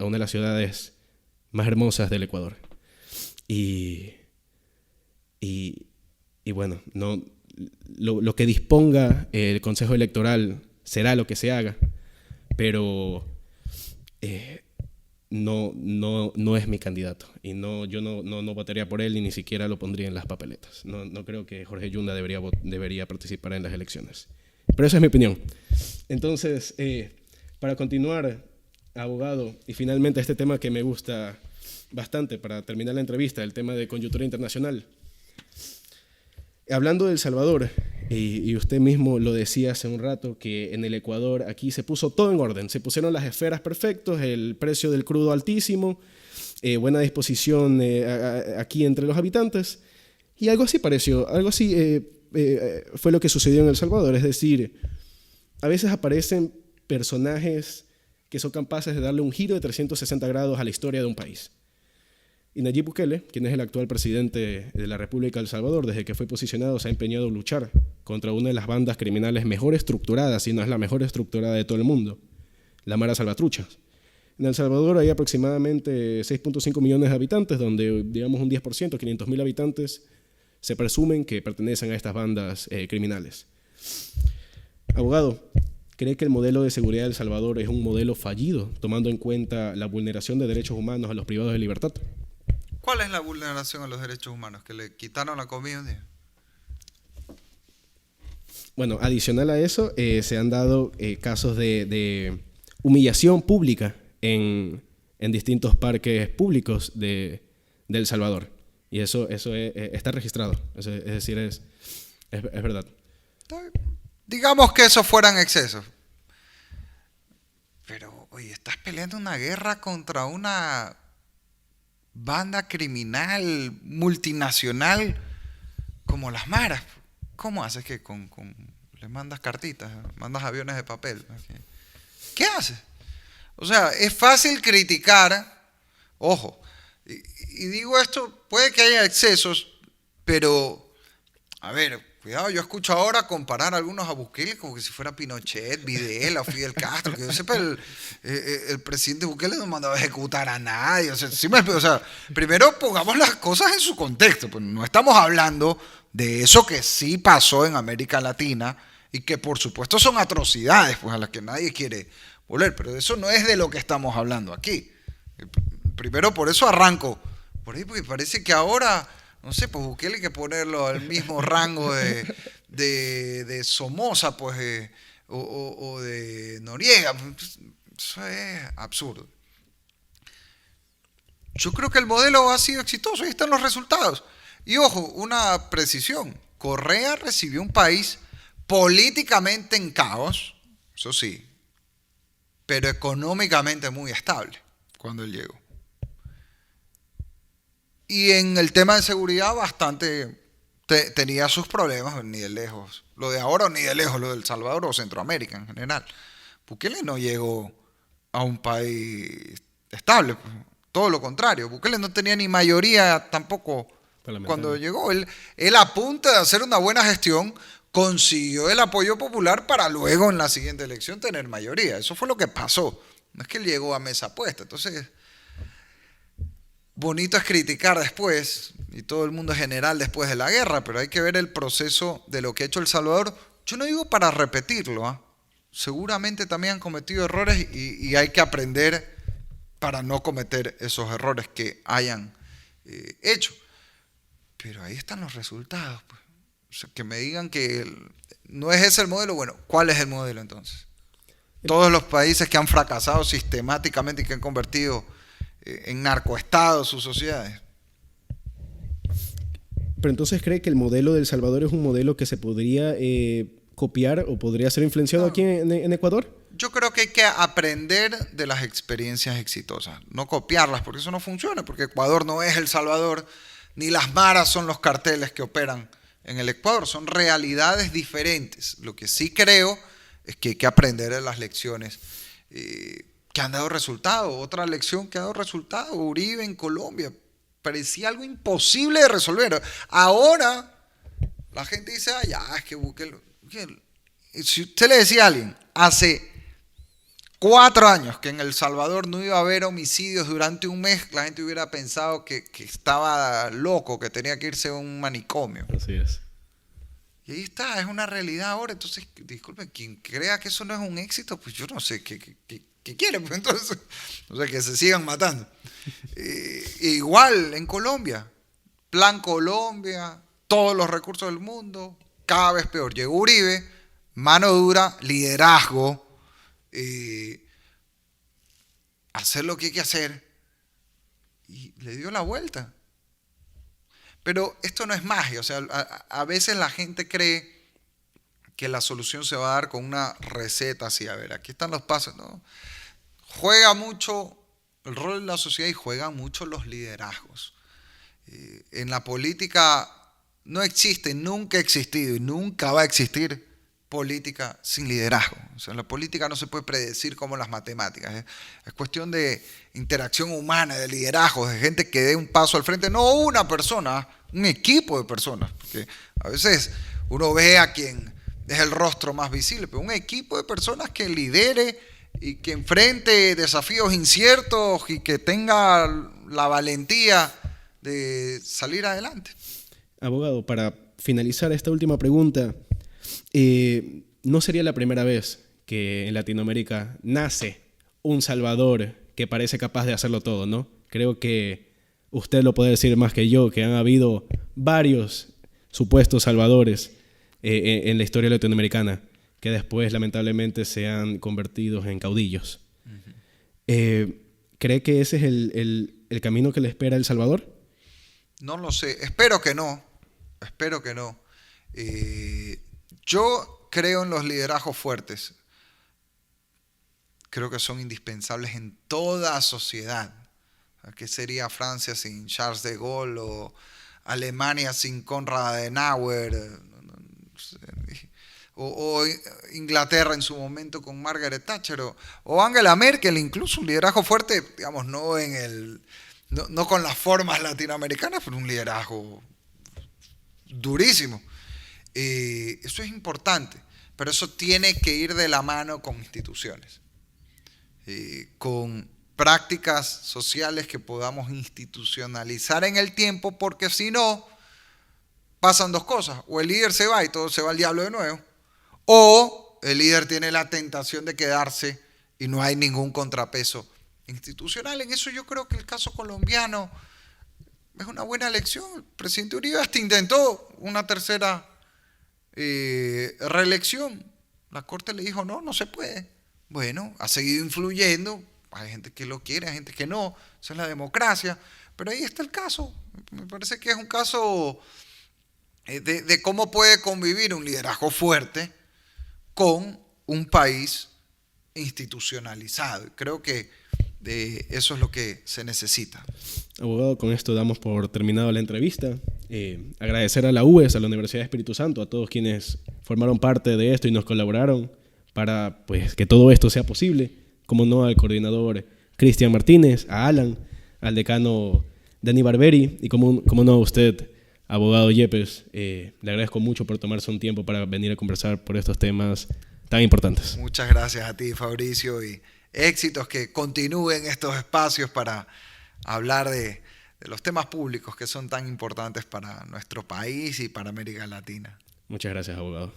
una de las ciudades más hermosas del Ecuador. Y bueno, lo que disponga el Consejo Electoral será lo que se haga, pero no es mi candidato y yo no votaría por él y ni siquiera lo pondría en las papeletas. No creo que Jorge Yunda debería participar en las elecciones. Pero esa es mi opinión. Entonces, para continuar, abogado, y finalmente este tema que me gusta bastante para terminar la entrevista, el tema de coyuntura internacional. Hablando de El Salvador, y usted mismo lo decía hace un rato, que en el Ecuador aquí se puso todo en orden, se pusieron las esferas perfectos, el precio del crudo altísimo, buena disposición aquí entre los habitantes, y algo así pareció, fue lo que sucedió en El Salvador. Es decir, a veces aparecen personajes que son capaces de darle un giro de 360 grados a la historia de un país. Y Nayib Bukele, quien es el actual presidente de la República de El Salvador, desde que fue posicionado se ha empeñado en luchar contra una de las bandas criminales mejor estructuradas, si no es la mejor estructurada de todo el mundo, la Mara Salvatrucha. En El Salvador hay aproximadamente 6.5 millones de habitantes, donde digamos un 10%, 500,000 habitantes, se presumen que pertenecen a estas bandas criminales. Abogado, ¿cree que el modelo de seguridad de El Salvador es un modelo fallido, tomando en cuenta la vulneración de derechos humanos a los privados de libertad? ¿Cuál es la vulneración a los derechos humanos? ¿Que le quitaron la comida un día? Bueno, adicional a eso, se han dado casos de humillación pública en distintos parques públicos de El Salvador. Y eso está registrado. Es decir, es verdad. Digamos que eso fueran excesos. Pero, oye, estás peleando una guerra contra una banda criminal multinacional como las maras. ¿Cómo haces que le mandas cartitas, mandas aviones de papel? ¿Qué haces? O sea, es fácil criticar, ojo, y digo esto, puede que haya excesos, pero, a ver, cuidado, yo escucho ahora comparar a algunos a Bukele como que si fuera Pinochet, Videla, Fidel Castro, que yo sepa, el presidente Bukele no mandaba a ejecutar a nadie. O sea, primero pongamos las cosas en su contexto, pues no estamos hablando de eso que sí pasó en América Latina y que por supuesto son atrocidades, pues a las que nadie quiere volver, pero de eso no es de lo que estamos hablando aquí. Primero por eso arranco por ahí, porque parece que ahora, no sé, pues Bukele hay que ponerlo al mismo rango de Somoza, pues, o de Noriega. Eso es absurdo. Yo creo que el modelo ha sido exitoso, ahí están los resultados. Y ojo, una precisión, Correa recibió un país políticamente en caos, eso sí, pero económicamente muy estable cuando él llegó. Y en el tema de seguridad bastante tenía sus problemas, ni de lejos. Lo de ahora ni de lejos, lo del Salvador o Centroamérica en general. Bukele no llegó a un país estable, pues, todo lo contrario. Bukele no tenía ni mayoría tampoco cuando llegó. Él a punta de hacer una buena gestión consiguió el apoyo popular para luego en la siguiente elección tener mayoría. Eso fue lo que pasó. No es que él llegó a mesa puesta. Entonces, bonito es criticar después, y todo el mundo en general después de la guerra, pero hay que ver el proceso de lo que ha hecho El Salvador. Yo no digo para repetirlo, ¿eh? Seguramente también han cometido errores y hay que aprender para no cometer esos errores que hayan hecho. Pero ahí están los resultados, pues. O sea, que me digan que no es ese el modelo, bueno, ¿cuál es el modelo entonces? Todos los países que han fracasado sistemáticamente y que han convertido en narcoestados sus sociedades. Pero entonces, ¿cree que el modelo de El Salvador es un modelo que se podría copiar o podría ser influenciado aquí en Ecuador? Yo creo que hay que aprender de las experiencias exitosas, no copiarlas, porque eso no funciona, porque Ecuador no es El Salvador, ni las maras son los carteles que operan en el Ecuador, son realidades diferentes. Lo que sí creo es que hay que aprender de las lecciones que han dado resultado. Otra lección que ha dado resultado, Uribe en Colombia, parecía algo imposible de resolver. Ahora la gente dice, es que Bukele. Si usted le decía a alguien hace 4 años que en El Salvador no iba a haber homicidios durante un mes, la gente hubiera pensado que estaba loco, que tenía que irse a un manicomio. Así es. Y ahí está, es una realidad ahora. Entonces, disculpen, quien crea que eso no es un éxito, pues yo no sé qué quieren. Pues entonces, o sea, que se sigan matando. Igual en Colombia, Plan Colombia, todos los recursos del mundo, cada vez peor. Llegó Uribe, mano dura, liderazgo, hacer lo que hay que hacer, y le dio la vuelta. Pero esto no es magia, o sea, a veces la gente cree que la solución se va a dar con una receta así, a ver, aquí están los pasos, ¿no? Juega mucho el rol de la sociedad y juegan mucho los liderazgos. En la política no existe, nunca ha existido y nunca va a existir política sin liderazgo. O sea, en la política no se puede predecir como las matemáticas. Es cuestión de interacción humana, de liderazgo, de gente que dé un paso al frente, no una persona, un equipo de personas, porque a veces uno ve a quien es el rostro más visible, pero un equipo de personas que lidere y que enfrente desafíos inciertos y que tenga la valentía de salir adelante. Abogado, para finalizar esta última pregunta, no sería la primera vez que en Latinoamérica nace un Salvador que parece capaz de hacerlo todo, ¿no? Creo que usted lo puede decir más que yo, que han habido varios supuestos salvadores en la historia latinoamericana, que después lamentablemente se han convertido en caudillos. ¿Cree que ese es el camino que le espera a El Salvador? No lo sé, espero que no. Yo creo en los liderazgos fuertes. Creo que son indispensables en toda sociedad. ¿Qué sería Francia sin Charles de Gaulle o Alemania sin Konrad Adenauer? O Inglaterra en su momento con Margaret Thatcher o Angela Merkel, incluso un liderazgo fuerte, digamos, no con las formas latinoamericanas, pero un liderazgo durísimo. Eso es importante, pero eso tiene que ir de la mano con instituciones, con prácticas sociales que podamos institucionalizar en el tiempo, porque si no, pasan dos cosas: o el líder se va y todo se va al diablo de nuevo, o el líder tiene la tentación de quedarse y no hay ningún contrapeso institucional. En eso yo creo que el caso colombiano es una buena lección. El presidente Uribe hasta intentó una tercera reelección. La Corte le dijo, no se puede. Bueno, ha seguido influyendo. Hay gente que lo quiere, hay gente que no. Eso es la democracia. Pero ahí está el caso. Me parece que es un caso de cómo puede convivir un liderazgo fuerte con un país institucionalizado. Creo que eso es lo que se necesita. Abogado, con esto damos por terminado la entrevista. Agradecer a la UES, a la Universidad de Espíritu Santo, a todos quienes formaron parte de esto y nos colaboraron para que todo esto sea posible. Como no, al coordinador Cristian Martínez, a Alan, al decano Dani Barberi y como no a usted, abogado Yepes. Le agradezco mucho por tomarse un tiempo para venir a conversar por estos temas tan importantes. Muchas gracias a ti, Fabricio, y éxitos, que continúen estos espacios para hablar de los temas públicos que son tan importantes para nuestro país y para América Latina. Muchas gracias, abogado.